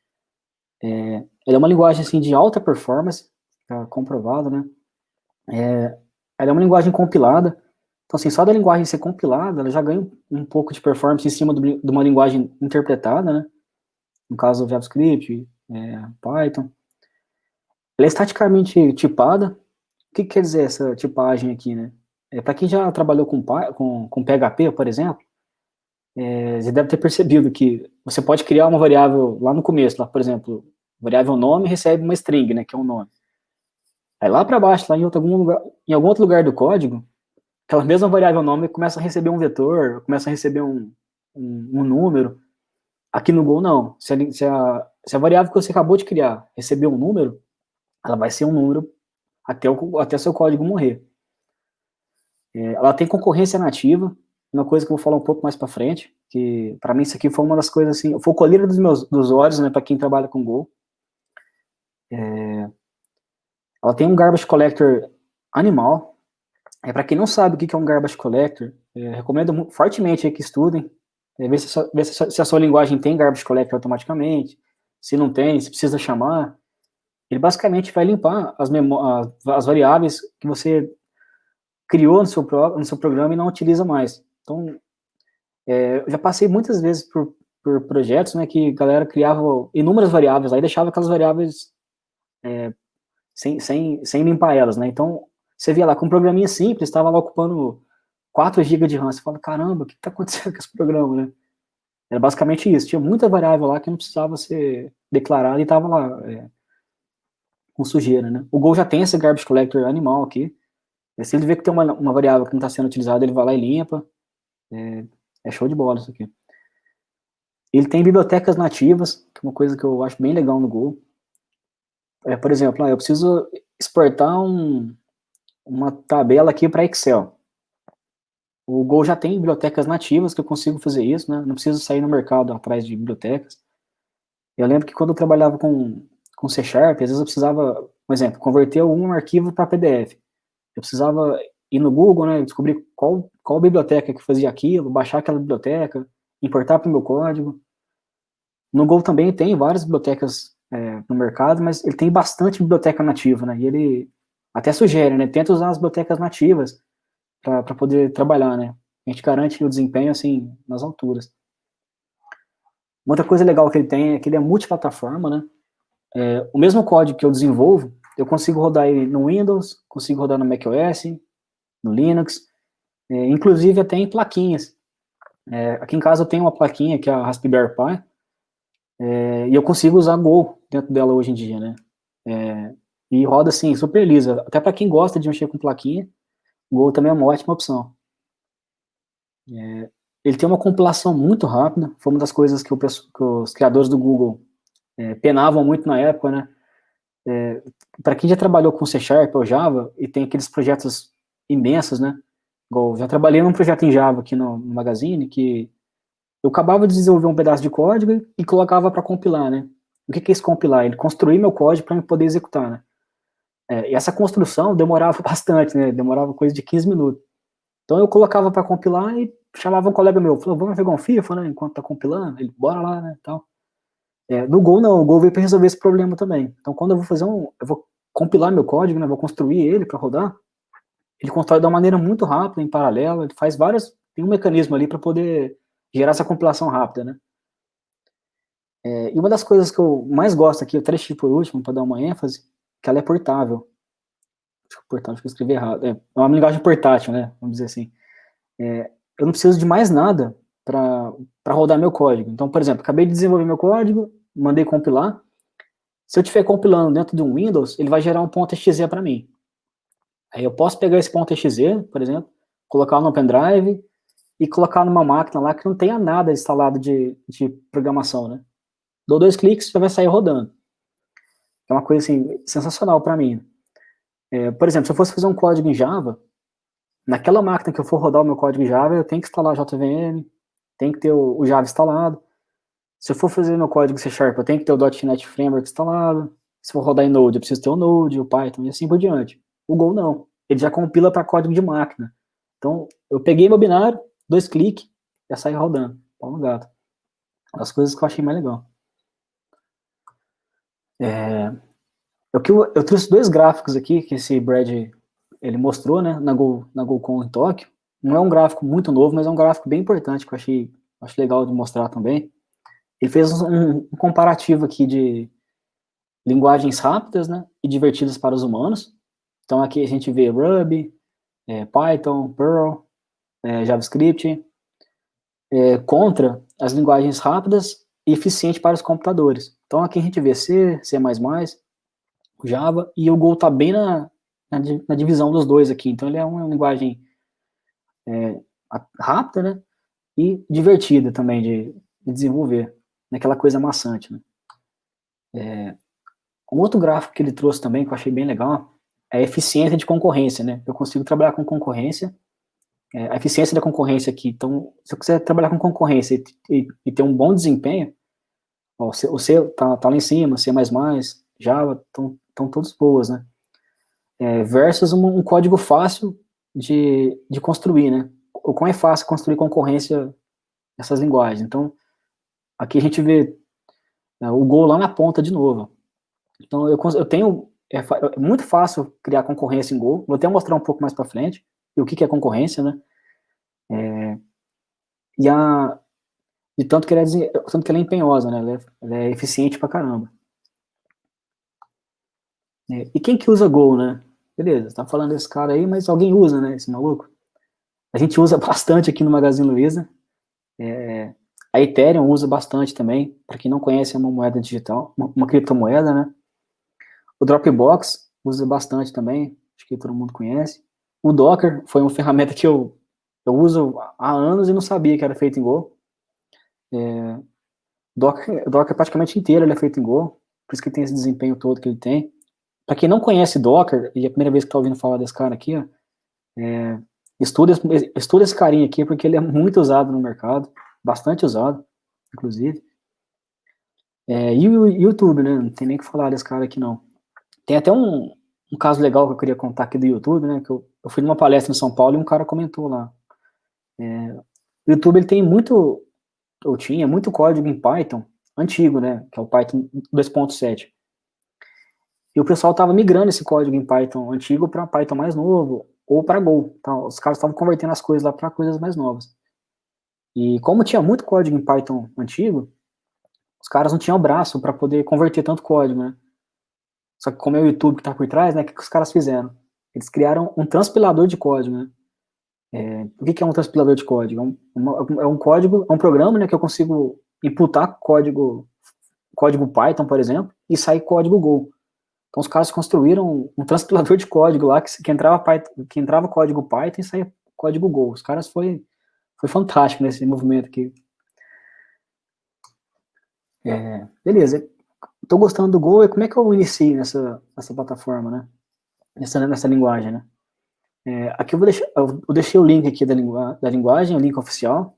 Ela é uma linguagem, assim, de alta performance, tá comprovado, né, ela é uma linguagem compilada, então, assim, só da linguagem ser compilada, ela já ganha um pouco de performance em cima de uma linguagem interpretada, né, no caso do JavaScript, Python. Ela é estaticamente tipada. O que quer dizer essa tipagem aqui, né? Para quem já trabalhou com PHP, por exemplo, você deve ter percebido que você pode criar uma variável lá no começo, lá, por exemplo, variável nome recebe uma string, né, que é um nome. Aí lá para baixo, lá em algum outro lugar do código, aquela mesma variável nome começa a receber um vetor, começa a receber um número. Aqui no Go, não. Se a variável que você acabou de criar receber um número, ela vai ser um número até seu código morrer. Ela tem concorrência nativa, uma coisa que eu vou falar um pouco mais para frente, que para mim isso aqui foi uma das coisas assim, foi o colírio dos olhos, né, para quem trabalha com Go. Ela tem um garbage collector animal. Para quem não sabe o que é um garbage collector, recomendo fortemente que estudem, ver se a sua linguagem tem garbage collector automaticamente, se não tem, se precisa chamar. Ele basicamente vai limpar as variáveis que você criou no seu programa e não utiliza mais. Então, eu já passei muitas vezes por projetos, né, que a galera criava inúmeras variáveis lá e deixava aquelas variáveis sem limpar elas, né? Então, você via lá, com um programinha simples, estava lá ocupando 4 GB de RAM. Você fala, caramba, o que está acontecendo com esse programa, né? Era basicamente isso. Tinha muita variável lá que não precisava ser declarada e estava lá com sujeira, né? O Go já tem esse garbage collector animal aqui. Se ele vê que tem uma variável que não está sendo utilizada, ele vai lá e limpa. É show de bola isso aqui. Ele tem bibliotecas nativas, que é uma coisa que eu acho bem legal no Go. Por exemplo, eu preciso exportar uma tabela aqui para Excel. O Go já tem bibliotecas nativas que eu consigo fazer isso, né? Não preciso sair no mercado atrás de bibliotecas. Eu lembro que quando eu trabalhava com C#, às vezes eu precisava, por exemplo, converter algum arquivo para PDF. Eu precisava ir no Google, né, descobrir qual biblioteca que fazia aquilo, baixar aquela biblioteca, importar para o meu código. No Go também tem várias bibliotecas no mercado, mas ele tem bastante biblioteca nativa, né? E ele até sugere, né? Tenta usar as bibliotecas nativas para poder trabalhar, né? A gente garante o desempenho, assim, nas alturas. Uma outra coisa legal que ele tem é que ele é multiplataforma, né? O mesmo código que eu desenvolvo, eu consigo rodar ele no Windows, consigo rodar no macOS, no Linux, inclusive até em plaquinhas. Aqui em casa eu tenho uma plaquinha que é a Raspberry Pi, e eu consigo usar Go dentro dela hoje em dia, né? E roda assim, super lisa. Até para quem gosta de mexer com plaquinha, o Go também é uma ótima opção. Ele tem uma compilação muito rápida, foi uma das coisas que os criadores do Google penavam muito na época, né? Para quem já trabalhou com C# ou Java, e tem aqueles projetos imensos, né? Igual, já trabalhei num projeto em Java aqui no Magazine, que eu acabava de desenvolver um pedaço de código e colocava para compilar, né? O que é isso compilar? Ele construir meu código para eu poder executar, né? E essa construção demorava bastante, né? Demorava coisa de 15 minutos. Então eu colocava para compilar e chamava um colega meu, falou, vamos pegar um FIFA, né? Enquanto tá compilando, ele, bora lá, né? Tal. No Go não, o Go veio para resolver esse problema também. Então quando eu vou compilar meu código, né? Vou construir ele para rodar, ele constrói de uma maneira muito rápida, em paralelo, ele faz tem um mecanismo ali para poder gerar essa compilação rápida, né? E uma das coisas que eu mais gosto aqui, eu deixei por último, para dar uma ênfase, que ela é portável. Portátil, acho que eu escrevi errado. É uma linguagem portátil, né? Vamos dizer assim. Eu não preciso de mais nada para rodar meu código. Então, por exemplo, acabei de desenvolver meu código, mandei compilar. Se eu estiver compilando dentro de um Windows, ele vai gerar um .exe para mim. Aí eu posso pegar esse .exe, por exemplo, colocar no pendrive e colocar numa máquina lá que não tenha nada instalado de programação, né? Dou 2 cliques, já vai sair rodando. É uma coisa, assim, sensacional para mim. Por exemplo, se eu fosse fazer um código em Java, naquela máquina que eu for rodar o meu código em Java, eu tenho que instalar JVM, tem que ter o Java instalado. Se eu for fazer meu código C#, eu tenho que ter o .NET Framework instalado. Se for rodar em Node, eu preciso ter o Node, o Python e assim por diante. O Go não. Ele já compila para código de máquina. Então, eu peguei meu binário, 2 cliques, já sai rodando. Pau no gato. As coisas que eu achei mais legal. Eu trouxe 2 gráficos aqui, que esse Brad, ele mostrou, né, na GoCon em Tóquio. Não é um gráfico muito novo, mas é um gráfico bem importante, que eu acho legal de mostrar também. Ele fez um comparativo aqui de linguagens rápidas, né, e divertidas para os humanos. Então aqui a gente vê Ruby, Python, Perl, JavaScript, contra as linguagens rápidas e eficientes para os computadores. Então aqui a gente vê C, C++, o Java, e o Go está bem na divisão dos dois aqui. Então ele é uma linguagem rápida, né, e divertida também de desenvolver, naquela coisa maçante, né. Um outro gráfico que ele trouxe também, que eu achei bem legal, é a eficiência de concorrência, né. Eu consigo trabalhar com concorrência, a eficiência da concorrência aqui. Então, se eu quiser trabalhar com concorrência e ter um bom desempenho, ó, o C tá lá em cima, C++, Java, estão todos boas, né. Versus um código fácil de construir, né. O quão é fácil construir concorrência nessas linguagens. Então, aqui a gente vê o Go lá na ponta de novo. Então, eu tenho... É muito fácil criar concorrência em Go. Vou até mostrar um pouco mais para frente o que é concorrência, né? E tanto que ela é empenhosa, né? Ela é eficiente pra caramba. E quem que usa Go, né? Beleza, tá falando desse cara aí, mas alguém usa, né? Esse maluco. A gente usa bastante aqui no Magazine Luiza. A Ethereum usa bastante também. Para quem não conhece, é uma moeda digital, uma criptomoeda, né? O Dropbox usa bastante também, acho que todo mundo conhece. O Docker foi uma ferramenta que eu uso há anos e não sabia que era feito em Go. Docker praticamente inteiro ele é feito em Go, por isso que tem esse desempenho todo que ele tem. Para quem não conhece Docker, e é a primeira vez que está ouvindo falar desse cara aqui, ó, estuda esse carinha aqui, porque ele é muito usado no mercado, bastante usado, inclusive. E o YouTube, né, não tem nem o que falar desse cara aqui, não. Tem até um caso legal que eu queria contar aqui do YouTube, né, que eu fui numa palestra em São Paulo e um cara comentou lá. O YouTube, ele tem tinha muito código em Python antigo, né, que é o Python 2.7. E o pessoal estava migrando esse código em Python antigo para Python mais novo, ou para Go. Então, os caras estavam convertendo as coisas lá para coisas mais novas. E como tinha muito código em Python antigo, os caras não tinham braço para poder converter tanto código, né? Só que como é o YouTube que está por trás, né, o que os caras fizeram? Eles criaram um transpilador de código, né? O que é um transpilador de código? É um código, é um programa, né, que eu consigo imputar código Python, por exemplo, e sair código Go. Então os caras construíram um transpilador de código lá que entrava código Python e saía código Go. Os caras foi fantástico nesse movimento aqui. Beleza. Estou gostando do Go, e como é que eu inicio nessa plataforma, né? Nessa linguagem, né? Aqui eu deixei o link aqui da linguagem, o link oficial.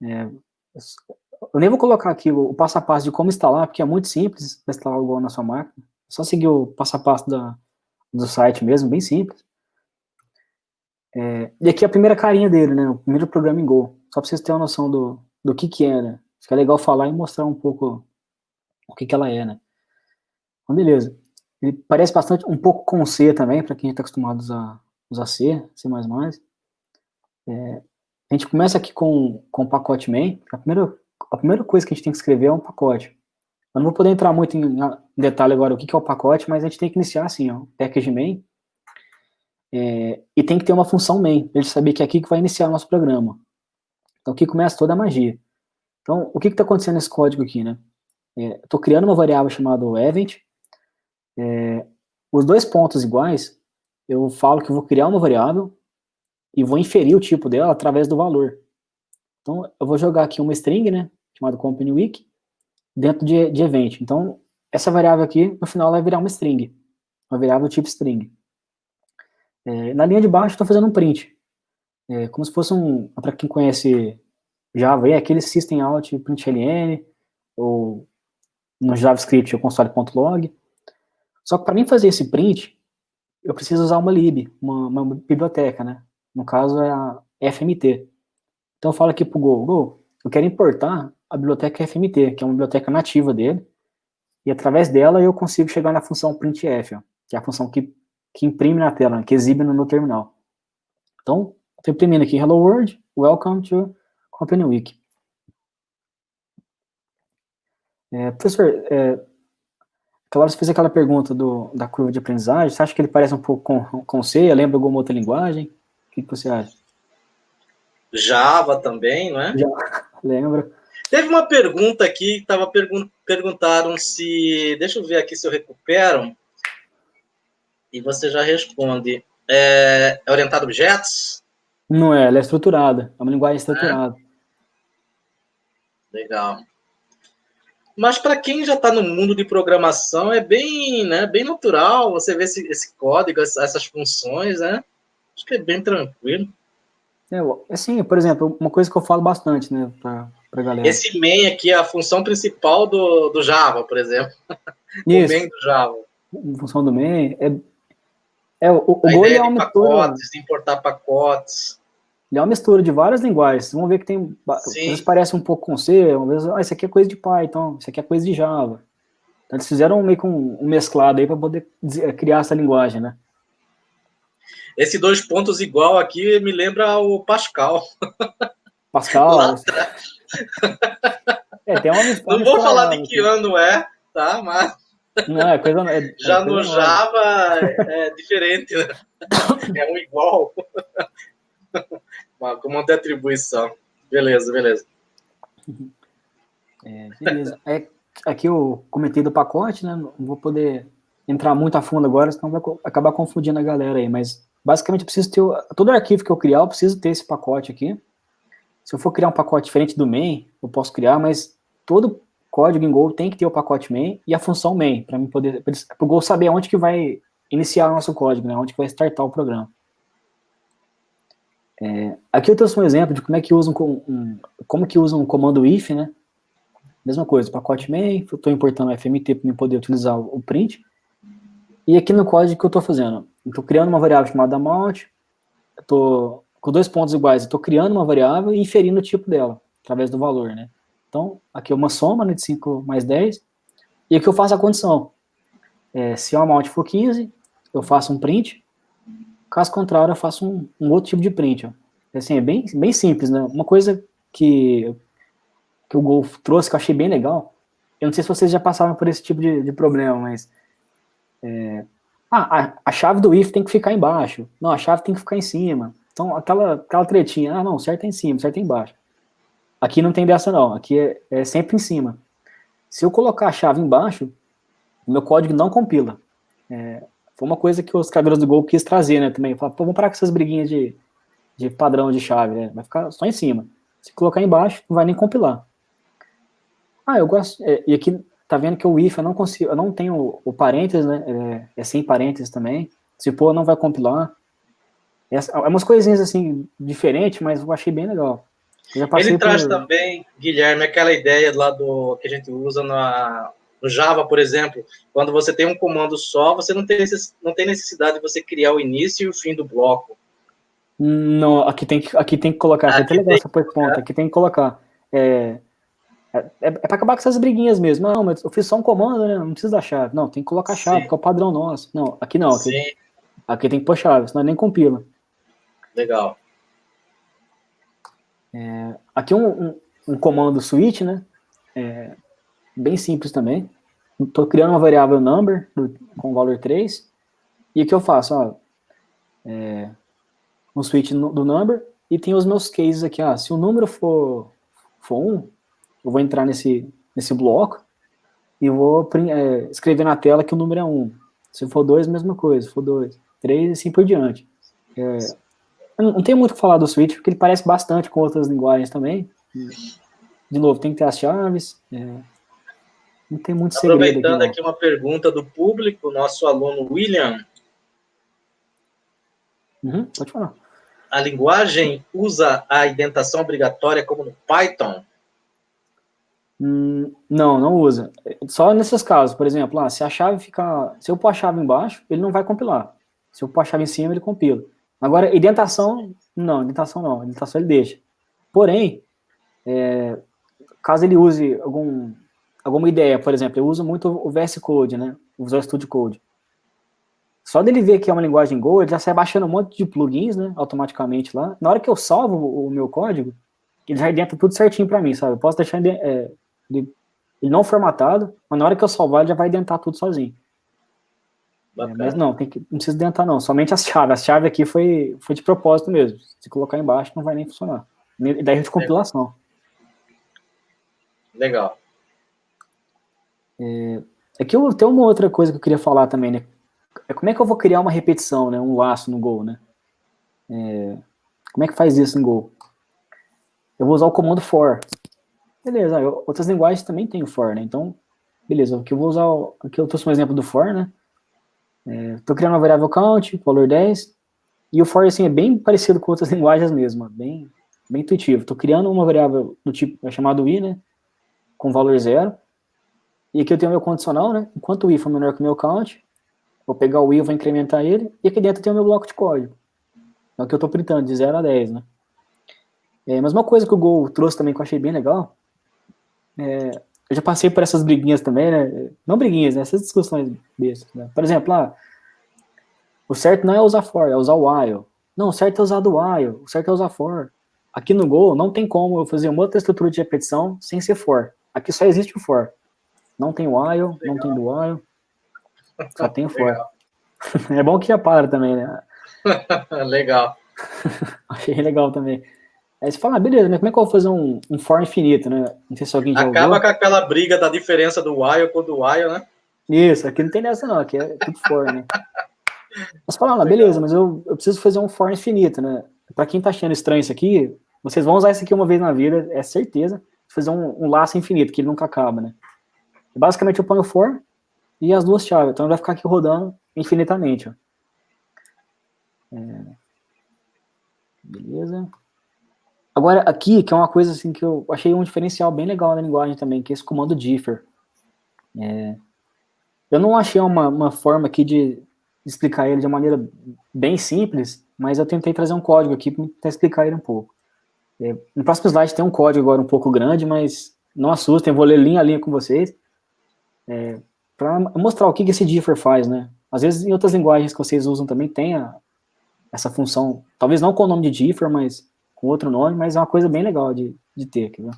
Eu nem vou colocar aqui o passo a passo de como instalar, porque é muito simples para instalar o Go na sua máquina. É só seguir o passo a passo do site mesmo, bem simples. E aqui é a primeira carinha dele, né? O primeiro programa em Go. Só para vocês terem uma noção do que é, né? Fica legal falar e mostrar um pouco o que ela é, né? Então, beleza. Ele parece bastante, um pouco com C também, para quem está acostumado a usar C, C++. A gente começa aqui com o pacote main. A primeira coisa que a gente tem que escrever é um pacote. Eu não vou poder entrar muito em detalhe agora o que é o pacote, mas a gente tem que iniciar assim, ó, package main, e tem que ter uma função main, para ele saber que é aqui que vai iniciar o nosso programa. Então aqui começa toda a magia. Então, o que está acontecendo nesse código aqui, né? Estou criando uma variável chamada event, os dois pontos iguais, eu falo que eu vou criar uma variável e vou inferir o tipo dela através do valor. Então, eu vou jogar aqui uma string, né, chamada company week, dentro de event. Então, essa variável aqui, no final, vai virar uma string, uma variável tipo string. Na linha de baixo, estou fazendo um print, como se fosse para quem conhece Java, aquele system out println, ou no JavaScript, o console.log. Só que para mim fazer esse print, eu preciso usar uma lib, uma biblioteca, né? No caso é a FMT. Então eu falo aqui pro Go, eu quero importar a biblioteca FMT, que é uma biblioteca nativa dele, e através dela eu consigo chegar na função printf, ó, que é a função que imprime na tela, né, que exibe no terminal. Então, estou imprimindo aqui, hello world, welcome to Company Week. Professor, aquela hora você fez aquela pergunta da curva de aprendizagem, você acha que ele parece um pouco com C? Lembra alguma outra linguagem? O que você acha?
Java também, não é?
Já, lembra.
Teve uma pergunta aqui, perguntaram se... Deixa eu ver aqui se eu recupero. E você já responde. É orientado a objetos?
Não é, ela é estruturada. É uma linguagem estruturada.
Legal. Mas para quem já está no mundo de programação, é bem, né, bem natural você ver esse código, essas funções, né? Acho que é bem tranquilo.
Assim, por exemplo, uma coisa que eu falo bastante, né, pra galera.
Esse main aqui é a função principal do Java, por exemplo.
Isso.
O main do Java.
A função do main o
a
Go
ideia
é uma
de
mistura,
pacotes, de importar pacotes.
Ele é uma mistura de várias linguagens. Vocês vão ver que tem, às vezes parece um pouco com C, às vezes, isso aqui é coisa de Python, isso aqui é coisa de Java. Então, eles fizeram meio que um mesclado aí para poder criar essa linguagem, né?
Esse 2 pontos igual aqui me lembra o Pascal.
Pascal. Tem uma
não vou falar de que ano é, tá? Mas
não, é coisa,
já no Java é diferente, né? É um igual. Com uma atribuição. Beleza.
Beleza. Aqui eu comentei do pacote, né? Não vou poder entrar muito a fundo agora, senão vai acabar confundindo a galera aí, mas basicamente eu preciso ter, todo arquivo que eu criar, eu preciso ter esse pacote aqui. Se eu for criar um pacote diferente do main, eu posso criar, mas todo código em Go tem que ter o pacote main e a função main, para o Go saber onde que vai iniciar o nosso código, né? Onde que vai startar o programa. Aqui eu trouxe um exemplo de como é que usa como que usa um comando if, né? Mesma coisa, pacote main, eu estou importando o FMT para eu poder utilizar o print. E aqui no código que eu estou fazendo, eu estou criando uma variável chamada amount, eu estou com 2 pontos iguais, eu estou criando uma variável e inferindo o tipo dela, através do valor, né? Então, aqui é uma soma, né, de 5 mais 10, e aqui eu faço a condição. Se o amount for 15, eu faço um print, caso contrário, eu faço um outro tipo de print. Ó. Assim, é bem simples, né? Uma coisa que o Go trouxe, que eu achei bem legal, eu não sei se vocês já passaram por esse tipo de problema, mas a chave do if tem que ficar embaixo, não, a chave tem que ficar em cima, então aquela tretinha, não, certo é em cima, certo é embaixo. Aqui não tem dessa não, aqui é sempre em cima. Se eu colocar a chave embaixo, o meu código não compila. Foi uma coisa que os criadores do Go quis trazer, né, também, falar, vamos parar com essas briguinhas de padrão de chave, né, vai ficar só em cima. Se colocar embaixo, não vai nem compilar. Eu gosto, e aqui tá vendo que o if eu não consigo, eu não tenho o parênteses, né, é sem parênteses também, se pôr não vai compilar. É umas coisinhas assim, diferentes, mas eu achei bem legal.
Ele traz também, Guilherme, aquela ideia lá que a gente usa no Java, por exemplo, quando você tem um comando só, você não tem necessidade de você criar o início e o fim do bloco.
Não, aqui tem que colocar, foi até legal essa ponta, aqui tem que colocar. É para acabar com essas briguinhas mesmo. Não, mas eu fiz só um comando, né? Não precisa da chave. Não, tem que colocar a chave, porque é o padrão nosso. Não, aqui não. Aqui tem que pôr chave, senão nem compila.
Legal.
Aqui um comando switch, né? bem simples também. Estou criando uma variável number com valor 3, e o que eu faço? Ó, um switch do number, e tem os meus cases aqui. Se o número for 1, eu vou entrar nesse bloco, e vou escrever na tela que o número é 1. Se for 2, mesma coisa. Se for 2, 3, e assim por diante. Eu não tenho muito o que falar do switch, porque ele parece bastante com outras linguagens também. De novo, tem que ter as chaves. Não tem muito segredo.
Aproveitando aqui uma pergunta do público, nosso aluno William.
Pode falar.
A linguagem usa a indentação obrigatória como no Python?
Não usa. Só nesses casos, por exemplo, se a chave ficar... Se eu pôr a chave embaixo, ele não vai compilar. Se eu pôr a chave em cima, ele compila. Agora, indentação não. Indentação ele deixa. Porém, caso ele use alguma ideia, por exemplo, eu uso muito o VS Code, né? O Visual Studio Code. Só dele ver que é uma linguagem Go, ele já sai baixando um monte de plugins, né? Automaticamente lá. Na hora que eu salvo o meu código, ele já identa tudo certinho para mim, sabe? Eu posso deixar ele não formatado, mas na hora que eu salvar, ele já vai identar tudo sozinho. Mas não precisa identar não, somente as chaves. A chave aqui foi de propósito mesmo. Se colocar embaixo, não vai nem funcionar. E daí de compilação.
Legal.
Aqui tem uma outra coisa que eu queria falar também, né? Como é que eu vou criar uma repetição, né? Um laço no Go, né? Como é que faz isso no Go? Eu vou usar o comando for. Beleza, outras linguagens também tem o for, né? Então, beleza, aqui eu vou usar... Aqui eu trouxe um exemplo do for, né? Estou criando uma variável count, valor 10, e o for, assim, é bem parecido com outras linguagens mesmo, bem intuitivo. Estou criando uma variável do tipo, chamado i, né? Com valor 0, e aqui eu tenho o meu condicional, né? Enquanto o i for menor que o meu count, vou pegar o i, vou incrementar ele, e aqui dentro eu tenho o meu bloco de código. Então aqui eu estou printando de 0 a 10, né? Mas uma coisa que o Go trouxe também que eu achei bem legal, eu já passei por essas briguinhas também, né? Não briguinhas, né? Essas discussões bestas, né? Por exemplo, o certo não é usar for, é usar o while. Não, o certo é usar do while, o certo é usar for. Aqui no Go não tem como eu fazer uma outra estrutura de repetição sem ser for. Aqui só existe o for. Não tem while, legal. Não tem do while. Só tem o for. É bom que já para também, né?
Legal.
Achei legal também. Aí você fala, beleza, mas como é que eu vou fazer um for infinito, né? Não sei se alguém já
Acaba
usou.
com aquela briga da diferença do while com do while, né?
Isso, aqui não tem dessa não, aqui é tudo for, né? Mas fala, beleza, mas eu preciso fazer um for infinito, né? Pra quem tá achando estranho isso aqui, vocês vão usar isso aqui uma vez na vida, é certeza, fazer um laço infinito, que ele nunca acaba, né? E basicamente eu ponho o for e as duas chaves, então ele vai ficar aqui rodando infinitamente, ó. Beleza. Agora, aqui, que é uma coisa assim que eu achei um diferencial bem legal na linguagem também, que é esse comando differ. Eu não achei uma forma aqui de explicar ele de uma maneira bem simples, mas eu tentei trazer um código aqui para tentar explicar ele um pouco. No próximo slide tem um código agora um pouco grande, mas não assustem, eu vou ler linha a linha com vocês, para mostrar o que esse differ faz, né? Às vezes em outras linguagens que vocês usam também tem essa função, talvez não com o nome de differ, mas com outro nome, mas é uma coisa bem legal de ter aqui, né?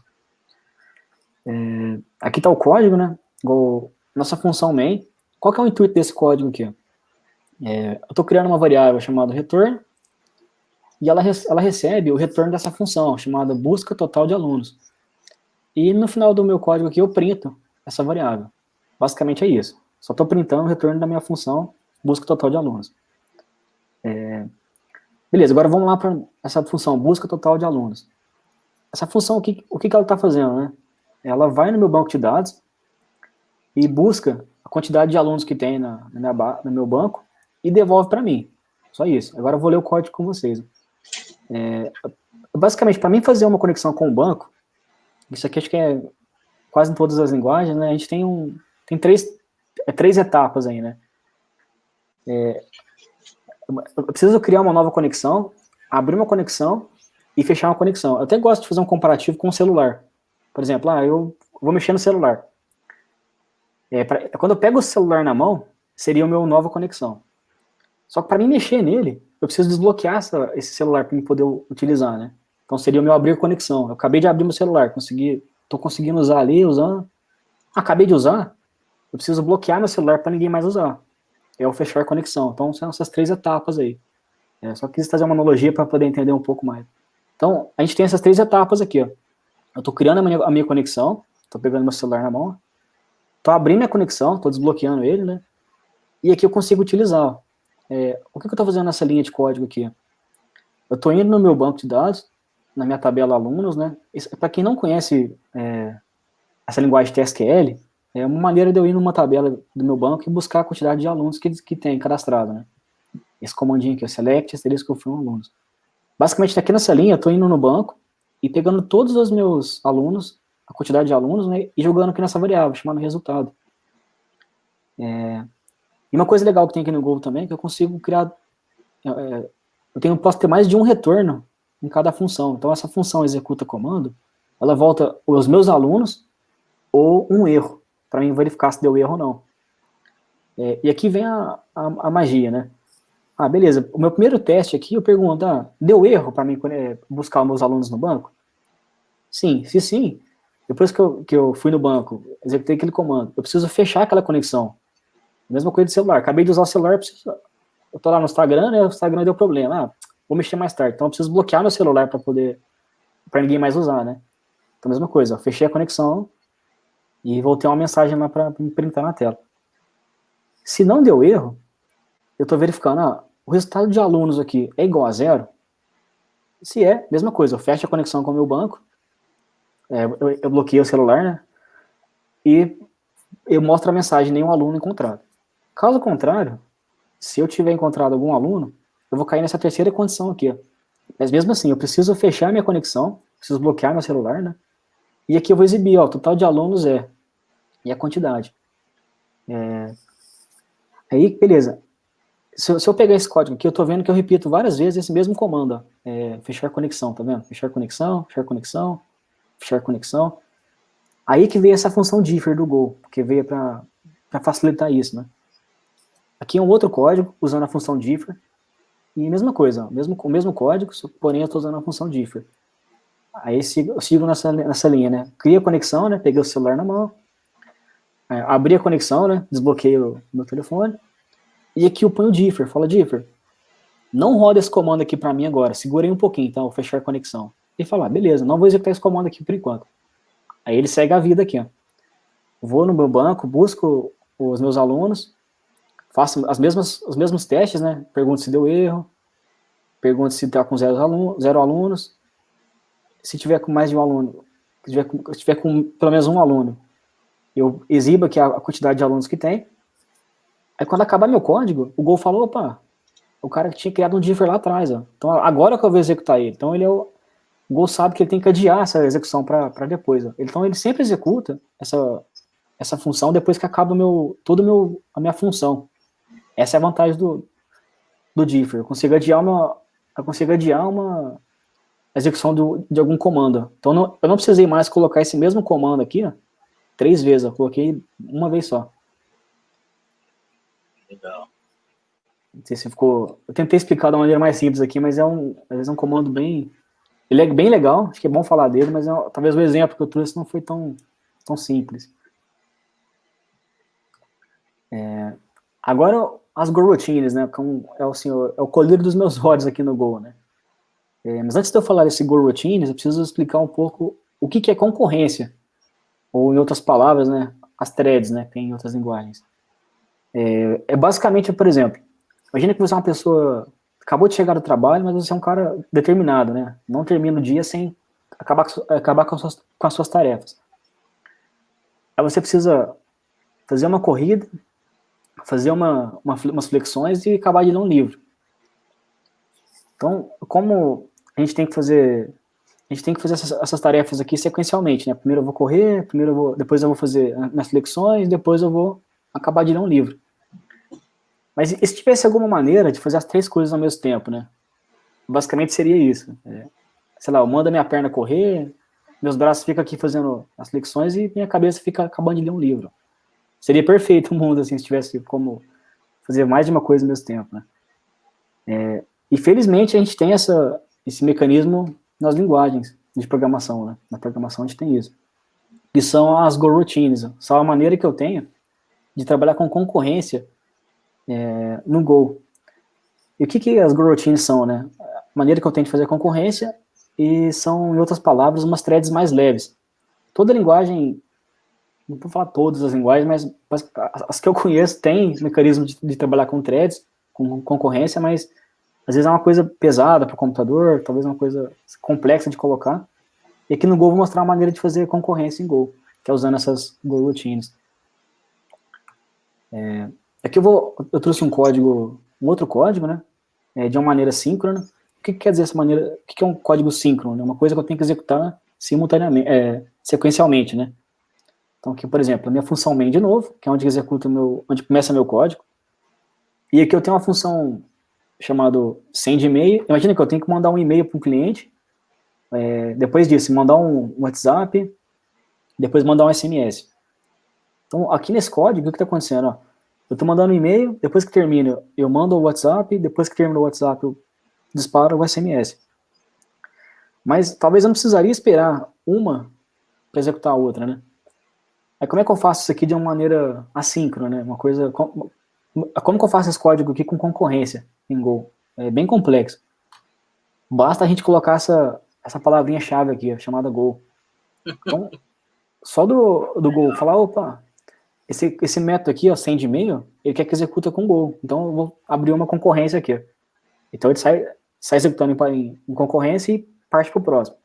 Aqui está o código, né? Nossa função main. Qual que é o intuito desse código aqui? Eu estou criando uma variável chamada return, e ela recebe o retorno dessa função, chamada busca total de alunos. E no final do meu código aqui eu printo essa variável. Basicamente é isso. Só estou printando o retorno da minha função busca total de alunos. Beleza, agora vamos lá para essa função, busca total de alunos. Essa função, o que ela está fazendo, né? Ela vai no meu banco de dados e busca a quantidade de alunos que tem no meu banco e devolve para mim. Só isso. Agora eu vou ler o código com vocês. Basicamente, para mim fazer uma conexão com o banco, isso aqui acho que é quase em todas as linguagens, né? A gente tem três etapas aí, né? Eu preciso criar uma nova conexão, abrir uma conexão e fechar uma conexão. Eu até gosto de fazer um comparativo com o celular. Por exemplo, eu vou mexer no celular. Quando eu pego o celular na mão, seria a minha nova conexão. Só que para mim mexer nele, eu preciso desbloquear esse celular para eu poder utilizar, né? Então seria o meu abrir conexão. Eu acabei de abrir meu celular, estou conseguindo usar ali, usando. Acabei de usar, eu preciso bloquear meu celular para ninguém mais usar. É o fechar a conexão. Então, são essas 3 etapas aí. Só quis fazer uma analogia para poder entender um pouco mais. Então, a gente tem essas 3 etapas aqui, ó. Eu estou criando a minha conexão, estou pegando meu celular na mão, estou abrindo a conexão, estou desbloqueando ele, né? E aqui eu consigo utilizar, ó. O que eu estou fazendo nessa linha de código aqui? Eu estou indo no meu banco de dados, na minha tabela alunos, né? Para quem não conhece essa linguagem TSQL, é uma maneira de eu ir numa tabela do meu banco e buscar a quantidade de alunos que tem cadastrado, né? Esse comandinho aqui, o select, asterisco, from alunos. Basicamente, aqui nessa linha, eu estou indo no banco e pegando todos os meus alunos, a quantidade de alunos, né? E jogando aqui nessa variável, chamando resultado. E uma coisa legal que tem aqui no Go também, é que eu consigo criar... posso ter mais de um retorno em cada função. Então, essa função executa comando, ela volta os meus alunos ou um erro, para mim verificar se deu erro ou não. E aqui vem a magia, né? Beleza, o meu primeiro teste aqui, eu pergunto, deu erro para mim buscar os meus alunos no banco? Sim, se sim, depois que eu fui no banco, executei aquele comando, eu preciso fechar aquela conexão. Mesma coisa de celular, acabei de usar o celular, eu tô lá no Instagram, né, o Instagram deu problema, vou mexer mais tarde, então eu preciso bloquear meu celular para ninguém mais usar, né? Então, mesma coisa, fechei a conexão e voltei uma mensagem lá para me printar na tela. Se não deu erro, eu estou verificando, o resultado de alunos aqui é igual a 0? Se é, mesma coisa, eu fecho a conexão com o meu banco, eu bloqueei o celular, né? E eu mostro a mensagem, nenhum aluno encontrado. Caso contrário, se eu tiver encontrado algum aluno, eu vou cair nessa terceira condição aqui, ó. Mas mesmo assim, eu preciso fechar minha conexão, preciso bloquear meu celular, né? E aqui eu vou exibir, o total de alunos e a quantidade. Aí, beleza. Se eu pegar esse código aqui, eu tô vendo que eu repito várias vezes esse mesmo comando, ó. Fechar conexão, tá vendo? Fechar conexão, fechar conexão, fechar conexão. Aí que veio essa função differ do Go, que veio para facilitar isso, né? Aqui é um outro código, usando a função differ, e a mesma coisa, ó, o mesmo código, porém eu estou usando a função differ. Aí eu sigo nessa linha, né? Cria a conexão, né? Peguei o celular na mão, abri a conexão, né? Desbloqueei o meu telefone, e aqui eu ponho o differ, fala differ. Não roda esse comando aqui para mim agora, segurei um pouquinho, então, vou fechar a conexão. E falar, beleza, não vou executar esse comando aqui por enquanto. Aí ele segue a vida aqui, ó. Vou no meu banco, busco os meus alunos, faço os mesmos testes, né? Pergunto se deu erro, pergunto se está com 0 alunos. Se tiver com mais de um aluno, se tiver com pelo menos um aluno, eu exibo aqui a quantidade de alunos que tem. Aí quando acabar meu código, o Go falou, opa, o cara que tinha criado um differ lá atrás, ó. Então agora que eu vou executar ele. Então o Go sabe que ele tem que adiar essa execução para depois, ó. Então ele sempre executa essa função depois que acaba a minha função. Essa é a vantagem do differ. Eu consigo adiar uma execução de algum comando. Então eu não precisei mais colocar esse mesmo comando aqui, ó, 3 vezes. Eu coloquei uma vez só.
Legal.
Não sei se ficou... Eu tentei explicar de uma maneira mais simples aqui, mas às vezes é um comando bem... Ele é bem legal, acho que é bom falar dele, mas talvez o exemplo que eu trouxe não foi tão simples. Agora, as Go Routines, né? É o colírio dos meus olhos aqui no Go, né? Mas antes de eu falar desse Go Routines, eu preciso explicar um pouco o que é concorrência. Ou, em outras palavras, né? As threads, né? Tem em outras linguagens. Basicamente, por exemplo, imagina que você é uma pessoa... Acabou de chegar do trabalho, mas você é um cara determinado, né? Não termina o dia sem acabar com as suas tarefas. Aí você precisa fazer uma corrida, fazer umas flexões e acabar de ler um livro. Então, como a gente tem que fazer essas tarefas aqui sequencialmente, né? Primeiro eu vou correr, depois eu vou fazer minhas flexões, depois eu vou acabar de ler um livro. Mas e se tivesse alguma maneira de fazer as 3 coisas ao mesmo tempo, né? Basicamente seria isso. Sei lá, eu mando a minha perna correr, meus braços ficam aqui fazendo as flexões e minha cabeça fica acabando de ler um livro. Seria perfeito o mundo, assim, se tivesse como fazer mais de uma coisa ao mesmo tempo, né? E felizmente a gente tem esse mecanismo nas linguagens de programação, né? Na programação a gente tem isso. que são as Go Routines. São a maneira que eu tenho de trabalhar com concorrência no Go. E o que as Go Routines são, né? A maneira que eu tenho de fazer concorrência e são, em outras palavras, umas threads mais leves. Toda linguagem, não vou falar todas as linguagens, mas as que eu conheço têm mecanismo de trabalhar com threads, com concorrência, mas às vezes é uma coisa pesada para o computador, talvez uma coisa complexa de colocar. E aqui no Go eu vou mostrar uma maneira de fazer concorrência em Go, que é usando essas Go Routines. Aqui eu trouxe um outro código, né? De uma maneira síncrona. O que quer dizer essa maneira? O que é um código síncrono? É uma coisa que eu tenho que executar simultaneamente, sequencialmente, né? Então aqui, por exemplo, a minha função main de novo, que é onde executa onde começa meu código. E aqui eu tenho uma função chamada send e-mail. Imagina que eu tenho que mandar um e-mail para um cliente. Depois disso, mandar um WhatsApp, depois mandar um SMS. Então, aqui nesse código, o que está acontecendo? Ó, eu estou mandando um e-mail, depois que termina, eu mando o WhatsApp, depois que termina o WhatsApp, eu disparo o SMS. Mas talvez eu não precisaria esperar uma para executar a outra, né? Aí como é que eu faço isso aqui de uma maneira assíncrona, né? Uma coisa... Como que eu faço esse código aqui com concorrência em Go? É bem complexo. Basta a gente colocar essa palavrinha-chave aqui, chamada Go. Então, só do Go, falar, opa, esse método aqui, ó, send e-mail, ele quer que executa com Go. Então, eu vou abrir uma concorrência aqui. Então, ele sai executando em concorrência e parte para o próximo.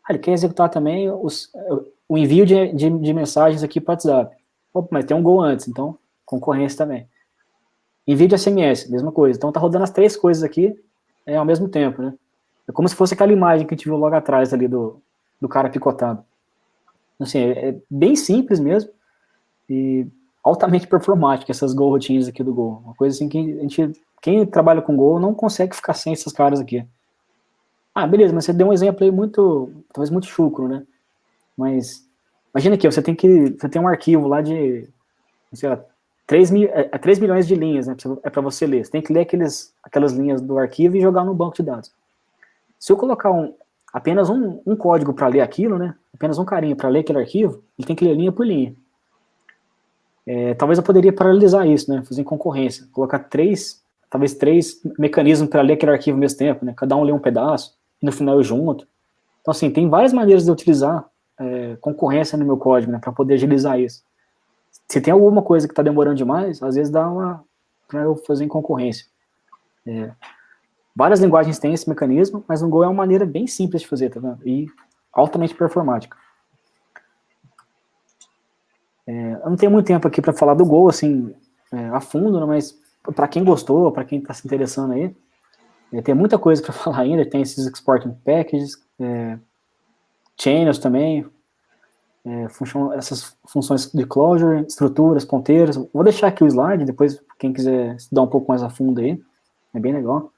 Ele quer executar também o envio de mensagens aqui para o WhatsApp. Opa, mas tem um Go antes, então, concorrência também. Envio de SMS, mesma coisa. Então, tá rodando as três coisas aqui ao mesmo tempo, né? É como se fosse aquela imagem que a gente viu logo atrás ali do cara picotado. Assim, é bem simples mesmo e altamente performático essas Go routines aqui do Go. Uma coisa assim que quem trabalha com Go não consegue ficar sem esses caras aqui. Ah, beleza, mas você deu um exemplo aí talvez muito chucro, né? Mas imagina aqui, você tem um arquivo lá de, sei lá, 3 milhões de linhas, né? É para você ler. Você tem que ler aquelas linhas do arquivo e jogar no banco de dados. Se eu colocar apenas um código para ler aquilo, né? Apenas um carinha para ler aquele arquivo, ele tem que ler linha por linha. Talvez eu poderia paralelizar isso, né? Fazer em concorrência. Colocar talvez três mecanismos para ler aquele arquivo ao mesmo tempo, né? Cada um lê um pedaço, e no final eu junto. Então, assim, tem várias maneiras de eu utilizar concorrência no meu código, né? Para poder agilizar isso. Se tem alguma coisa que está demorando demais, às vezes dá para eu fazer em concorrência. Várias linguagens têm esse mecanismo, mas no Go é uma maneira bem simples de fazer, tá vendo? E altamente performática. Eu não tenho muito tempo aqui para falar do Go, assim, a fundo, né, mas para quem gostou, para quem está se interessando aí, tem muita coisa para falar ainda. Tem esses exporting packages, channels também, essas funções de closure, estruturas, ponteiros. Vou deixar aqui o slide, depois quem quiser estudar um pouco mais a fundo aí, é bem legal.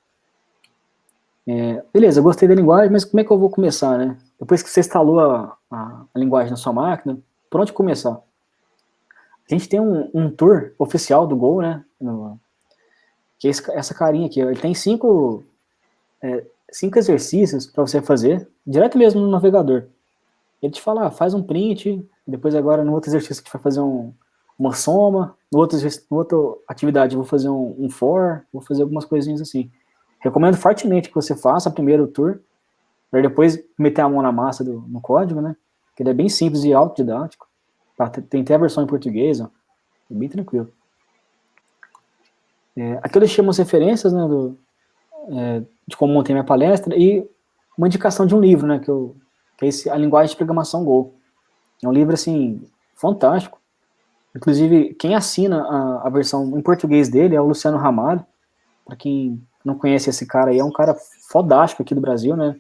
Beleza, eu gostei da linguagem, mas como é que eu vou começar, né? Depois que você instalou a linguagem na sua máquina, por onde começar? A gente tem um tour oficial do Go, né? Que é essa carinha aqui, ó. Ele tem 5 exercícios para você fazer, direto mesmo no navegador. Ele te fala, faz um print, depois agora no outro exercício a gente vai fazer uma soma, no outra atividade eu vou fazer um for, vou fazer algumas coisinhas assim. Recomendo fortemente que você faça primeiro o tour, para depois meter a mão na massa no código, né? Que ele é bem simples e autodidático. Tem até a versão em português, ó. É bem tranquilo. Aqui eu deixei umas referências, né, de como montei minha palestra e uma indicação de um livro, né, que é a linguagem de programação Go. É um livro, assim, fantástico. Inclusive, quem assina a versão em português dele é o Luciano Ramalho. Para quem não conhece esse cara aí, é um cara fodástico aqui do Brasil, né?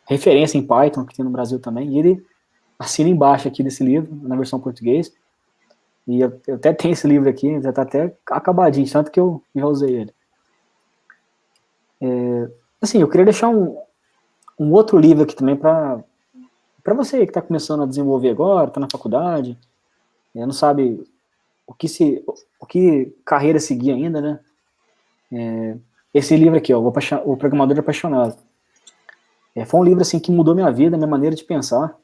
Referência em Python, que tem no Brasil também. E ele assina embaixo aqui desse livro, na versão português. E eu até tenho esse livro aqui, já está até acabadinho, tanto que eu já usei ele. Assim, eu queria deixar um outro livro aqui também para você que está começando a desenvolver agora, está na faculdade, não sabe o que carreira seguir ainda, né? Esse livro aqui, ó, O Programador Apaixonado. Foi um livro assim que mudou minha vida, minha maneira de pensar,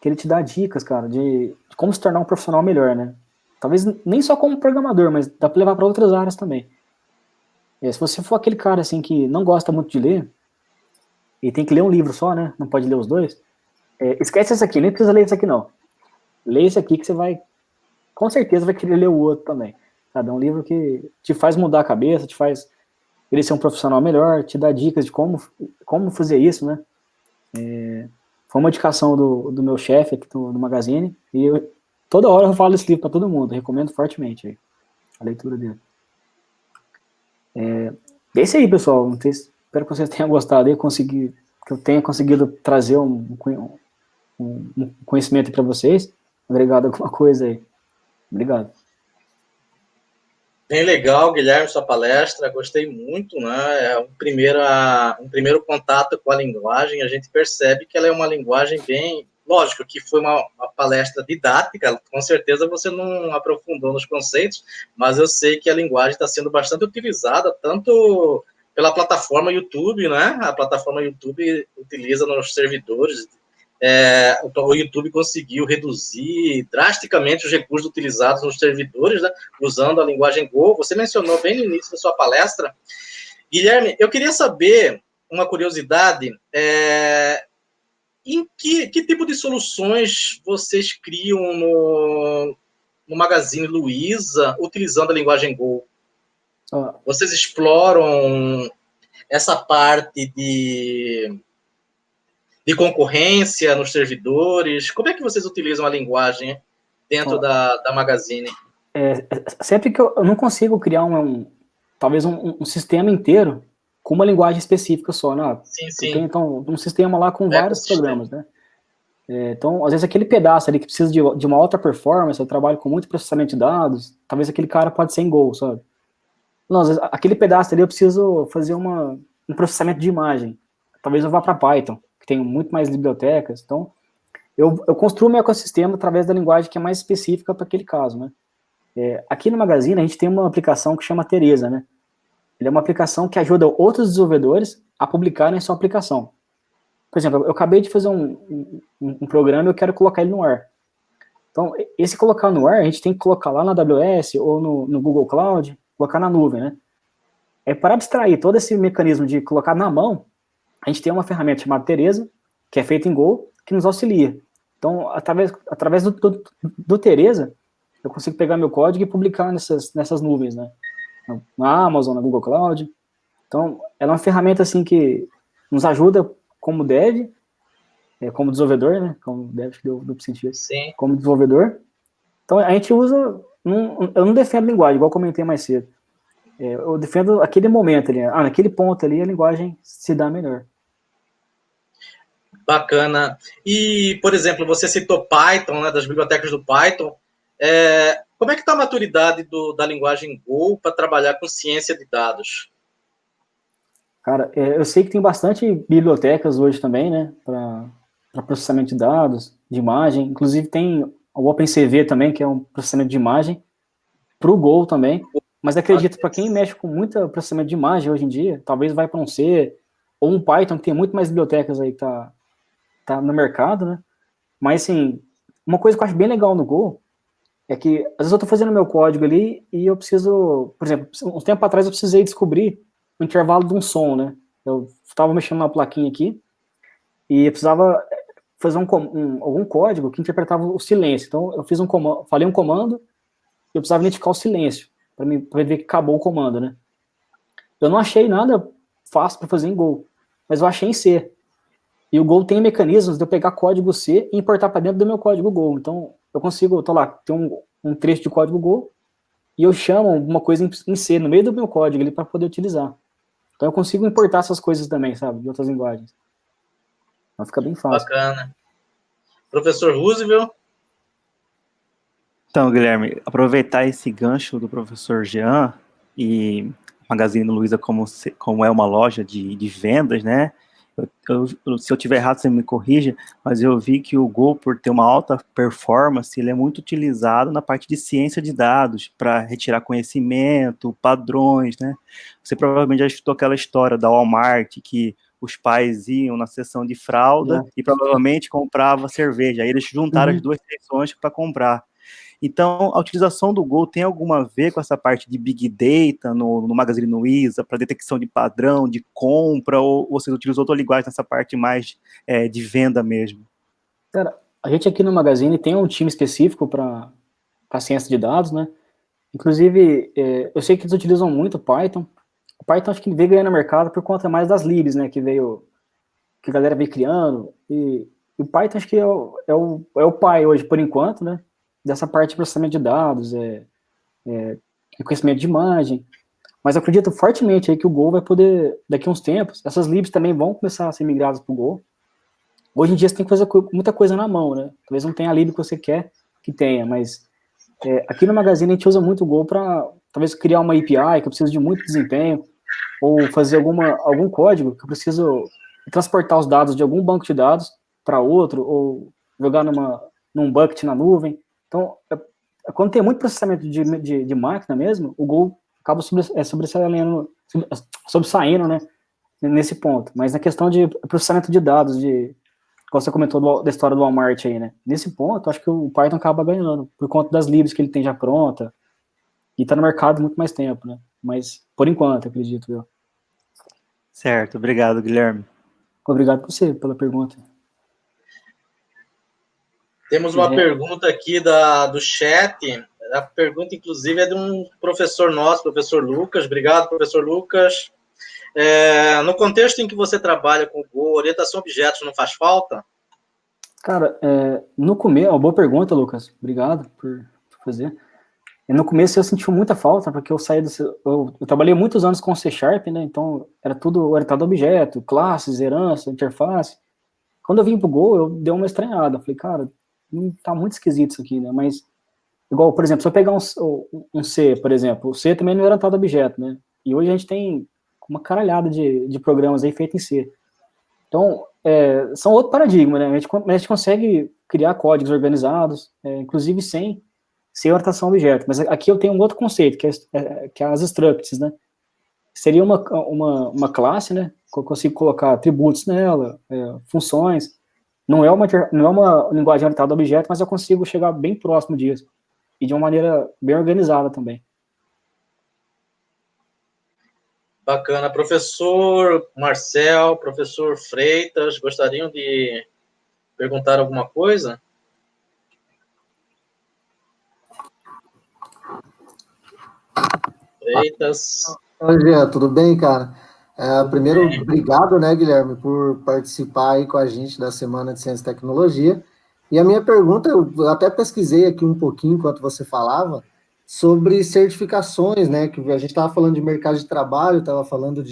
que ele te dá dicas, cara, de como se tornar um profissional melhor, né? Talvez nem só como programador, mas dá pra levar para outras áreas também. Se você for aquele cara, assim, que não gosta muito de ler, e tem que ler um livro só, né? Não pode ler os dois. Esquece esse aqui, nem precisa ler esse aqui, não. Lê esse aqui que você vai, com certeza, vai querer ler o outro também. Sabe? É um livro que te faz mudar a cabeça, te faz querer ser um profissional melhor, te dá dicas de como fazer isso, né? Foi uma indicação do meu chefe aqui do Magazine, e toda hora eu falo desse livro para todo mundo, recomendo fortemente aí, a leitura dele. É isso aí, pessoal. Espero que vocês tenham gostado aí, que eu tenha conseguido trazer um conhecimento para vocês. Obrigado alguma coisa aí. Obrigado.
Bem legal, Guilherme, sua palestra, gostei muito, né? É um primeiro contato com a linguagem, a gente percebe que ela é uma linguagem bem... Lógico que foi uma palestra didática, com certeza você não aprofundou nos conceitos, mas eu sei que a linguagem está sendo bastante utilizada, tanto pela plataforma YouTube, né? A plataforma YouTube utiliza nos servidores. O YouTube conseguiu reduzir drasticamente os recursos utilizados nos servidores, né, usando a linguagem Go. Você mencionou bem no início da sua palestra. Guilherme, eu queria saber, uma curiosidade, em que tipo de soluções vocês criam no Magazine Luiza utilizando a linguagem Go? Vocês exploram essa parte de concorrência nos servidores? Como é que vocês utilizam a linguagem dentro da Magazine?
Sempre que eu não consigo criar talvez um sistema inteiro com uma linguagem específica só, né?
Sim.
Eu tenho, então, um sistema lá com vários programas, né? Então, às vezes, aquele pedaço ali que precisa de uma alta performance, eu trabalho com muito processamento de dados, talvez aquele cara pode ser em Go, sabe? Não, às vezes, aquele pedaço ali eu preciso fazer um processamento de imagem. Talvez eu vá para Python, que tem muito mais bibliotecas. Então, eu construo meu ecossistema através da linguagem que é mais específica para aquele caso, né? Aqui no Magazine, a gente tem uma aplicação que chama Teresa, né? Ele é uma aplicação que ajuda outros desenvolvedores a publicarem sua aplicação. Por exemplo, eu acabei de fazer um programa e eu quero colocar ele no ar. Então, esse colocar no ar, a gente tem que colocar lá na AWS ou no Google Cloud, colocar na nuvem, né? Para abstrair todo esse mecanismo de colocar na mão, a gente tem uma ferramenta chamada Teresa, que é feita em Go, que nos auxilia. Então, através do Teresa, eu consigo pegar meu código e publicar nessas nuvens, né? Na Amazon, na Google Cloud. Então, ela é uma ferramenta, assim, que nos ajuda como dev, como desenvolvedor, né? Como dev, que deu duplo sentido.
Sim.
Como desenvolvedor. Então, a gente usa... eu não defendo linguagem, igual comentei mais cedo. Eu defendo aquele momento ali. Naquele ponto ali, a linguagem se dá melhor.
Bacana. E, por exemplo, você citou Python, né, das bibliotecas do Python. Como é que está a maturidade da linguagem Go para trabalhar com ciência de dados?
Cara, eu sei que tem bastante bibliotecas hoje também, né, para processamento de dados, de imagem. Inclusive tem o OpenCV também, que é um processamento de imagem, para o Go também. Mas acredito, para quem mexe com muito processamento de imagem hoje em dia, talvez vai para um C ou um Python, que tem muito mais bibliotecas aí que tá no mercado, né? Mas, assim, uma coisa que eu acho bem legal no Go é que, às vezes eu tô fazendo meu código ali e eu preciso, por exemplo, um tempo atrás eu precisei descobrir o intervalo de um som, né? Eu estava mexendo na plaquinha aqui e eu precisava fazer algum código que interpretava o silêncio. Então, eu fiz falei um comando e eu precisava identificar o silêncio para ver que acabou o comando, né? Eu não achei nada fácil para fazer em Go, mas eu achei em C. E o Go tem mecanismos de eu pegar código C e importar para dentro do meu código Go. Então, eu consigo, tem um trecho de código Go e eu chamo uma coisa em C no meio do meu código ali para poder utilizar. Então, eu consigo importar essas coisas também, sabe, de outras linguagens. Então, fica bem fácil.
Bacana. Professor Roosevelt?
Então, Guilherme, aproveitar esse gancho do professor Jean e Magazine Luiza como é uma loja de vendas, né? Se eu tiver errado, você me corrija, mas eu vi que o Go, por ter uma alta performance, ele é muito utilizado na parte de ciência de dados, para retirar conhecimento, padrões, né? Você provavelmente já escutou aquela história da Walmart, que os pais iam na seção de fralda e provavelmente comprava cerveja. Aí eles juntaram as duas seções para comprar. Então, a utilização do Go tem alguma a ver com essa parte de Big Data no Magazine Luiza, para detecção de padrão, de compra, ou você utilizou outra linguagem nessa parte mais de venda mesmo?
Cara, a gente aqui no Magazine tem um time específico para ciência de dados, né? Inclusive, eu sei que eles utilizam muito Python. O Python acho que veio ganhando mercado por conta mais das libs, né? Que a galera veio criando. E o Python acho que é o pai hoje, por enquanto, né? Dessa parte de processamento de dados, reconhecimento de imagem. Mas eu acredito fortemente aí que o Go vai poder, daqui a uns tempos, essas libs também vão começar a ser migradas para o Go. Hoje em dia você tem que fazer muita coisa na mão, né? Talvez não tenha a lib que você quer que tenha, mas aqui no Magazine a gente usa muito o Go para talvez criar uma API que eu preciso de muito desempenho, ou fazer algum código que eu preciso transportar os dados de algum banco de dados para outro, ou jogar num bucket na nuvem. Então, quando tem muito processamento de máquina mesmo, o Go acaba sobressaindo, né, nesse ponto. Mas na questão de processamento de dados, como você comentou da história do Walmart aí, né, nesse ponto, acho que o Python acaba ganhando, por conta das libs que ele tem já pronta, e está no mercado há muito mais tempo, né, mas por enquanto, acredito eu.
Certo, obrigado, Guilherme.
Obrigado por você, pela pergunta.
Temos uma pergunta aqui do chat. A pergunta, inclusive, é de um professor nosso, professor Lucas. Obrigado, professor Lucas. No contexto em que você trabalha com o Go, orientação a objetos não faz falta?
Cara, no começo, uma boa pergunta, Lucas. Obrigado por fazer. No começo eu senti muita falta, porque eu trabalhei muitos anos com C#, né? Então era tudo orientado a objeto, classes, herança, interface. Quando eu vim pro Go, eu dei uma estranhada. Falei, cara, tá muito esquisito isso aqui, né? Mas, igual, por exemplo, se eu pegar um C, por exemplo, o C também não é orientado a objeto, né? E hoje a gente tem uma caralhada de programas aí feitos em C. Então, são outro paradigma, né? A gente consegue criar códigos organizados, inclusive sem orientação a objeto. Mas aqui eu tenho um outro conceito, que é as structs, né? Seria uma classe, né? Que eu consigo colocar atributos nela, funções. Não é uma linguagem orientada a objeto, mas eu consigo chegar bem próximo disso. E de uma maneira bem organizada também.
Bacana. Professor Marcel, professor Freitas, gostariam de perguntar alguma coisa? Freitas.
Oi, Jean, tudo bem, cara? Primeiro, obrigado, né, Guilherme, por participar aí com a gente da Semana de Ciência e Tecnologia. E a minha pergunta, eu até pesquisei aqui um pouquinho enquanto você falava, sobre certificações, né, que a gente estava falando de mercado de trabalho, estava falando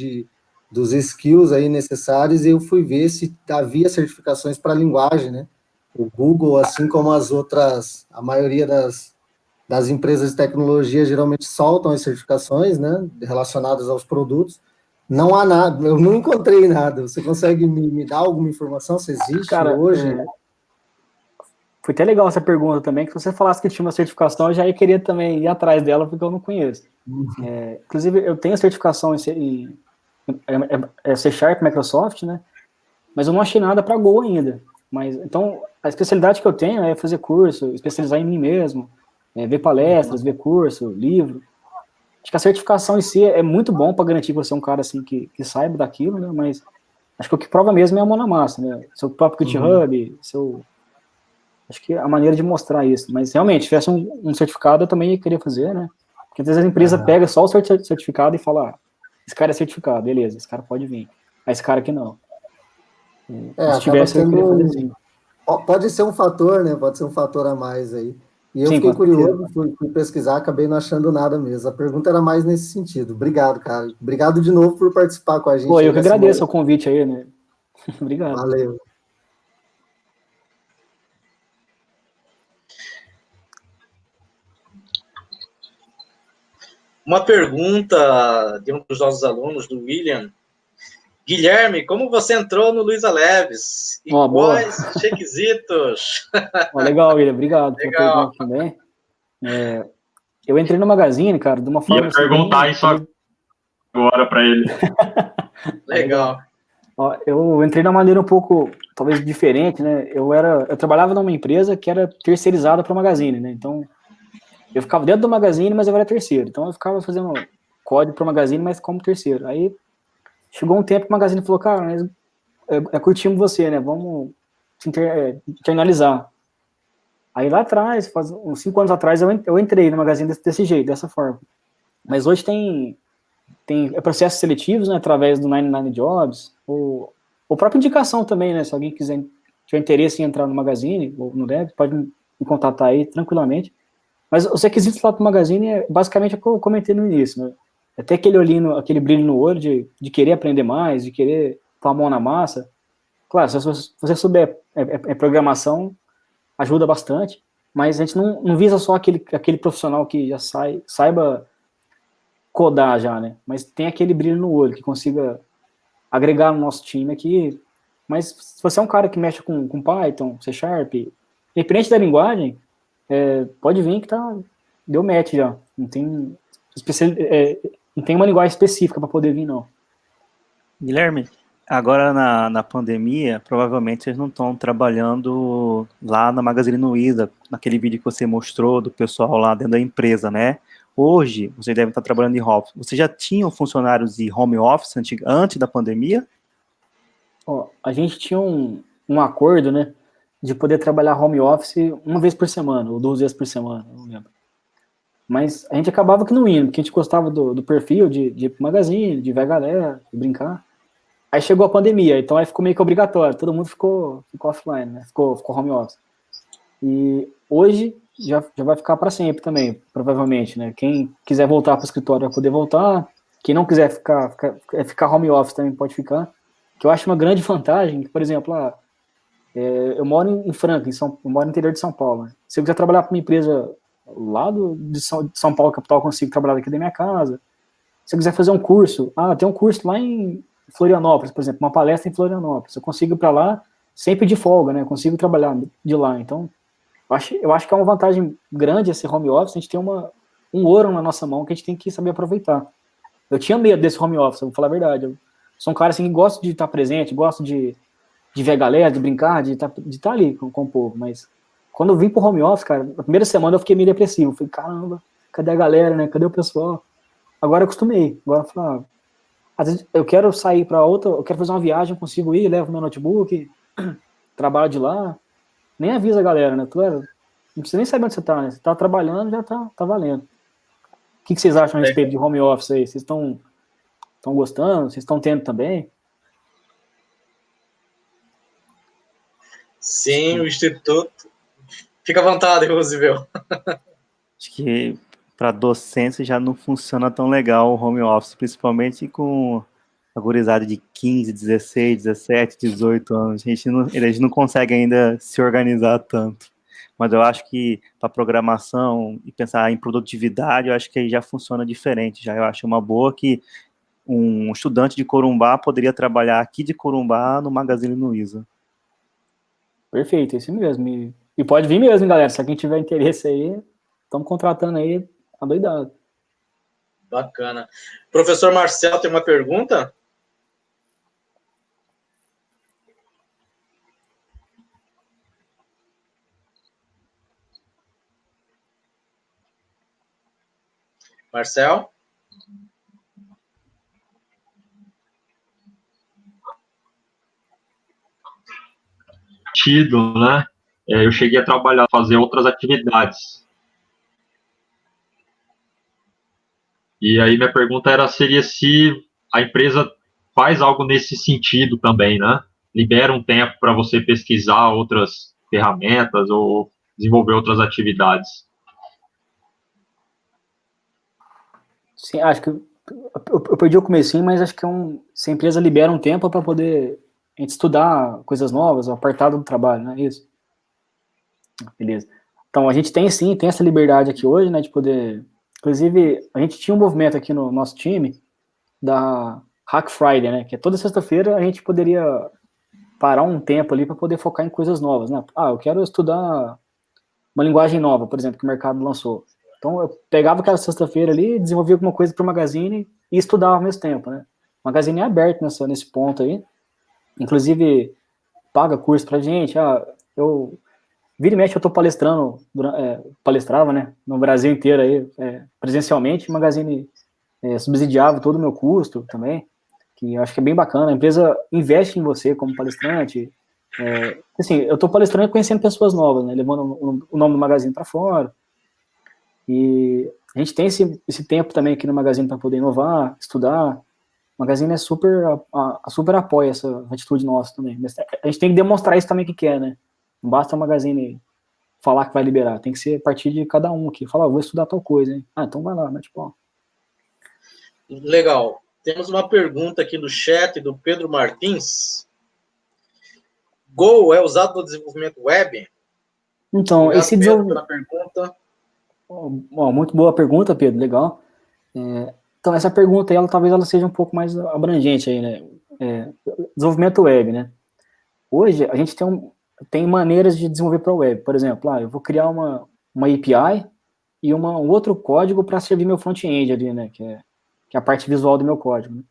dos skills aí necessários, e eu fui ver se havia certificações para linguagem, né? O Google, assim como as outras, a maioria das empresas de tecnologia geralmente soltam as certificações, né, relacionadas aos produtos. Não há nada, eu não encontrei nada. Você consegue me dar alguma informação se existe, cara, hoje?
Foi até legal essa pergunta também, que se você falasse que tinha uma certificação, eu já queria também ir atrás dela, porque eu não conheço. Inclusive, eu tenho a certificação em C#, Microsoft, né? Mas eu não achei nada para Go ainda. Então, a especialidade que eu tenho é fazer curso, especializar em mim mesmo, ver palestras, ver curso, livro. Acho que a certificação em si é muito bom para garantir que você é um cara assim que saiba daquilo, né? Mas acho que o que prova mesmo é a mão na massa, né? Seu próprio GitHub, acho que a maneira de mostrar isso. Mas realmente, se tivesse um certificado, eu também ia querer fazer, né? Porque às vezes a empresa pega só o certificado e fala, esse cara é certificado, beleza, esse cara pode vir. Mas esse cara aqui não. Se tivesse, eu queria fazer assim.
Pode ser um fator, né? Pode ser um fator a mais aí. E eu fiquei curioso, fui pesquisar, acabei não achando nada mesmo. A pergunta era mais nesse sentido. Obrigado, cara. Obrigado de novo por participar com a gente.
Pô, eu que agradeço o convite aí, né? Obrigado.
Valeu.
Uma pergunta de um dos nossos alunos, do William. Guilherme, como você entrou no Luiza Labs? E quais requisitos?
Legal, William, obrigado pela pergunta também. Eu entrei no Magazine, cara, de uma forma...
Ia perguntar isso agora para ele.
Legal.
Ó, eu entrei de uma maneira um pouco, talvez, diferente, né? Eu trabalhava numa empresa que era terceirizada para o Magazine, né? Então, eu ficava dentro do Magazine, mas eu era terceiro. Então, eu ficava fazendo código para o Magazine, mas como terceiro. Aí, chegou um tempo que o Magazine falou, cara, nós curtimos você, né? Vamos te internalizar. Aí, lá atrás, faz uns 5 anos atrás, eu entrei no Magazine desse jeito, dessa forma. Mas hoje tem processos seletivos, né, através do 99 Jobs, ou própria indicação também, né, se alguém tiver interesse em entrar no Magazine, ou no Dev, pode me contatar aí tranquilamente. Mas os requisitos lá para o Magazine é basicamente o que eu comentei no início, né, é ter aquele olhinho, aquele brilho no olho de querer aprender mais, de querer pôr a mão na massa. Claro, se você souber programação, ajuda bastante, mas a gente não visa só aquele profissional que já saiba codar já, né? Mas tem aquele brilho no olho que consiga agregar no nosso time aqui. Mas se você é um cara que mexe com Python, C Sharp, independente da linguagem, pode vir que deu match já. Não tem uma linguagem específica para poder vir, não.
Guilherme, agora na pandemia, provavelmente vocês não estão trabalhando lá na Magazine Luiza, naquele vídeo que você mostrou do pessoal lá dentro da empresa, né? Hoje, vocês devem estar trabalhando em home office. Vocês já tinham funcionários de home office antes da pandemia?
Ó, a gente tinha um acordo, né, de poder trabalhar home office uma vez por semana, ou 2 vezes por semana, não lembro. Mas a gente acabava que não ia, porque a gente gostava do perfil, de ir pro Magazine, de ver a galera, de brincar. Aí chegou a pandemia, então aí ficou meio que obrigatório, todo mundo ficou offline, né, ficou home office. E hoje já vai ficar para sempre também, provavelmente, né? Quem quiser voltar para o escritório vai poder voltar, quem não quiser ficar home office também pode ficar, que eu acho uma grande vantagem, por exemplo, eu moro em Franca, eu moro no interior de São Paulo, né? Se eu quiser trabalhar para uma empresa lá de São Paulo, capital, eu consigo trabalhar daqui da minha casa. Se eu quiser fazer um curso, tem um curso lá em Florianópolis, por exemplo, uma palestra em Florianópolis, eu consigo ir para lá sempre de folga, né? Eu consigo trabalhar de lá, então eu acho que é uma vantagem grande esse home office, a gente tem um ouro na nossa mão que a gente tem que saber aproveitar. Eu tinha medo desse home office, eu vou falar a verdade. Eu sou um cara assim, que gosta de estar presente, gosto de ver a galera, de brincar, de estar ali com o povo, mas quando eu vim pro home office, cara, na primeira semana eu fiquei meio depressivo, eu falei, caramba, cadê a galera, né, cadê o pessoal? Agora eu acostumei, agora eu falei, às vezes eu quero sair para outra, eu quero fazer uma viagem, eu consigo ir, levo meu notebook, trabalho de lá, nem avisa a galera, né? Não precisa nem saber onde você tá, né? Você tá trabalhando, já tá valendo. O que vocês acham a respeito de home office aí? Vocês estão gostando? Vocês estão tendo também?
Sim, o Instituto. Fica à vontade, Roosevelt.
Acho que para docência já não funciona tão legal o home office, principalmente com a gurizada de 15, 16, 17, 18 anos. Eles não conseguem ainda se organizar tanto. Mas eu acho que para programação e pensar em produtividade, eu acho que aí já funciona diferente. Já eu acho uma boa que um estudante de Corumbá poderia trabalhar aqui de Corumbá no Magazine Luiza.
Perfeito, esse mesmo. E pode vir mesmo, galera. Se alguém tiver interesse aí, estamos contratando aí, adoidado.
Bacana. Professor Marcel, tem uma pergunta? Marcel?
Né? Eu cheguei a trabalhar, fazer outras atividades. E aí minha pergunta seria se a empresa faz algo nesse sentido também, né? Libera um tempo para você pesquisar outras ferramentas ou desenvolver outras atividades.
Sim, acho que eu perdi o comecinho, mas acho que se a empresa libera um tempo para poder a gente estudar coisas novas, o apartado do trabalho, não é isso? Beleza. Então, a gente tem essa liberdade aqui hoje, né, de poder... Inclusive, a gente tinha um movimento aqui no nosso time da Hack Friday, né, que é toda sexta-feira a gente poderia parar um tempo ali para poder focar em coisas novas, né? Eu quero estudar uma linguagem nova, por exemplo, que o mercado lançou. Então, eu pegava aquela sexta-feira ali, desenvolvia alguma coisa para o Magazine e estudava ao mesmo tempo, né? O Magazine é aberto nesse ponto aí. inclusive paga curso pra gente. Eu vira e mexe, eu tô palestrando, palestrava, né, no Brasil inteiro aí, presencialmente, o Magazine subsidiava todo o meu custo também, que eu acho que é bem bacana, a empresa investe em você como palestrante, assim, eu tô palestrando e conhecendo pessoas novas, né, levando o nome do Magazine para fora, e a gente tem esse tempo também aqui no Magazine para poder inovar, estudar. O Magazine super apoia essa atitude nossa também. Mas a gente tem que demonstrar isso também que quer, né? Não basta o Magazine falar que vai liberar, tem que ser a partir de cada um aqui. Falar, vou estudar tal coisa, hein? Então vai lá, mete pau.
Legal. Temos uma pergunta aqui no chat do Pedro Martins. Go é usado no desenvolvimento web?
Então,
Obrigado,
esse
Pedro, pela pergunta.
Muito boa pergunta, Pedro, legal. Então, essa pergunta, talvez ela seja um pouco mais abrangente aí, né? Desenvolvimento web, né? Hoje, a gente tem maneiras de desenvolver para a web. Por exemplo, eu vou criar uma API e um outro código para servir meu front-end ali, né? Que é a parte visual do meu código. Né?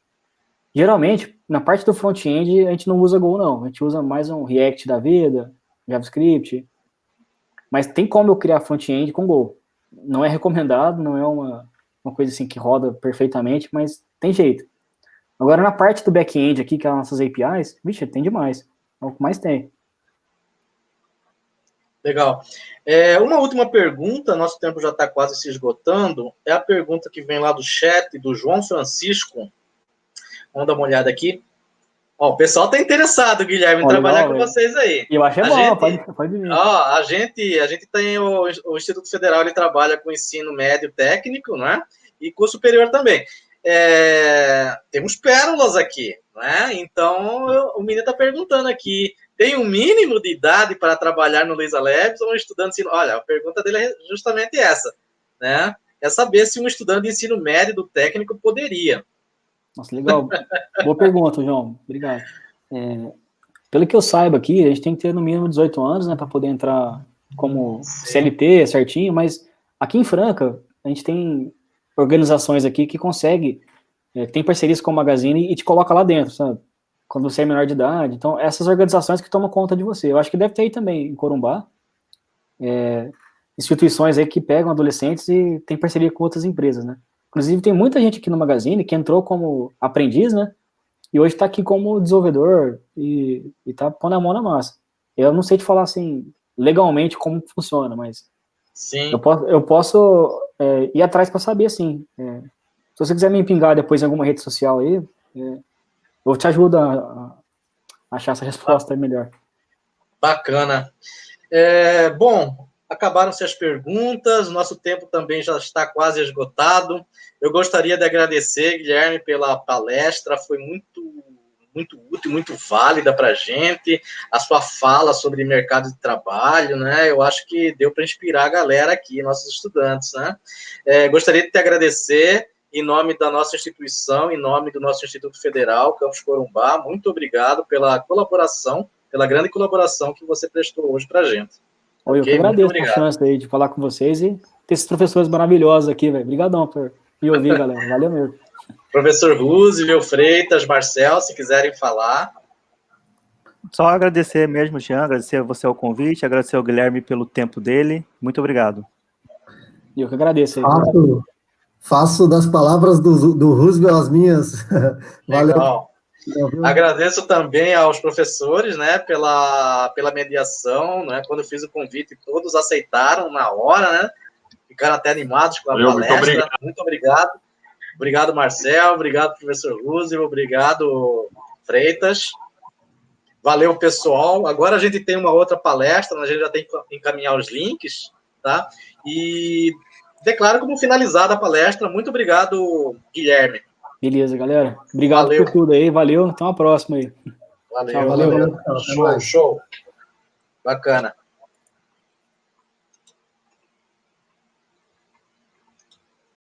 Geralmente, na parte do front-end, a gente não usa Go, não. A gente usa mais um React da vida, JavaScript. Mas tem como eu criar front-end com Go. Não é recomendado, não é uma coisa assim que roda perfeitamente, mas tem jeito. Agora, na parte do back-end aqui, que é as nossas APIs, vixe, tem demais. É o que mais tem.
Legal. Uma última pergunta, nosso tempo já está quase se esgotando, é a pergunta que vem lá do chat, do João Francisco. Vamos dar uma olhada aqui. O pessoal está interessado, Guilherme, em trabalhar com vocês aí.
Eu acho bom, pode vir.
A gente tem o Instituto Federal, ele trabalha com ensino médio técnico, né? E curso superior também. Temos pérolas aqui, né? Então, o menino está perguntando aqui, tem um mínimo de idade para trabalhar no Luiza Labs ou um estudante de ensino... Olha, a pergunta dele é justamente essa, né? É saber se um estudante de ensino médio do técnico poderia.
Nossa, legal. Boa pergunta, João. Obrigado. Pelo que eu saiba aqui, a gente tem que ter no mínimo 18 anos, né, para poder entrar como CLT certinho, mas aqui em Franca, a gente tem organizações aqui que consegue, tem parcerias com o Magazine e te coloca lá dentro, sabe? Quando você é menor de idade. Então, essas organizações que tomam conta de você. Eu acho que deve ter aí também, em Corumbá, instituições aí que pegam adolescentes e tem parceria com outras empresas, né? Inclusive, tem muita gente aqui no Magazine que entrou como aprendiz, né? E hoje está aqui como desenvolvedor e tá pondo a mão na massa. Eu não sei te falar, assim, legalmente como funciona, mas
sim.
eu posso ir atrás para saber, assim. Se você quiser me pingar depois em alguma rede social aí, eu te ajudo a achar essa resposta melhor.
Bacana. Bom, acabaram-se as perguntas, nosso tempo também já está quase esgotado. Eu gostaria de agradecer, Guilherme, pela palestra, foi muito útil, muito válida para a gente, a sua fala sobre mercado de trabalho, né? Eu acho que deu para inspirar a galera aqui, nossos estudantes, né? Gostaria de te agradecer em nome da nossa instituição, em nome do nosso Instituto Federal, Campus Corumbá, muito obrigado pela colaboração, pela grande colaboração que você prestou hoje para a gente.
Eu que agradeço a chance aí de falar com vocês e ter esses professores maravilhosos aqui, velho. Obrigadão por me ouvir, galera. Valeu mesmo.
Professor Roosevelt, Freitas, Marcel, se quiserem falar.
Só agradecer mesmo, Jean, agradecer a você o convite, agradecer ao Guilherme pelo tempo dele. Muito obrigado.
Eu que agradeço aí.
Faço das palavras do Roosevelt as minhas. Valeu.
Legal. Agradeço também aos professores, né, pela mediação, né, quando eu fiz o convite, todos aceitaram na hora, né, ficaram até animados com a palestra. Muito obrigado. Obrigado, Marcel, obrigado, professor Roosevelt, obrigado, Freitas. Valeu, pessoal. Agora a gente tem uma outra palestra, a gente já tem que encaminhar os links, tá? E declaro como finalizada a palestra. Muito obrigado, Guilherme.
Beleza, galera. Obrigado por tudo aí. Valeu. Até uma próxima aí.
Valeu. Show. Bacana.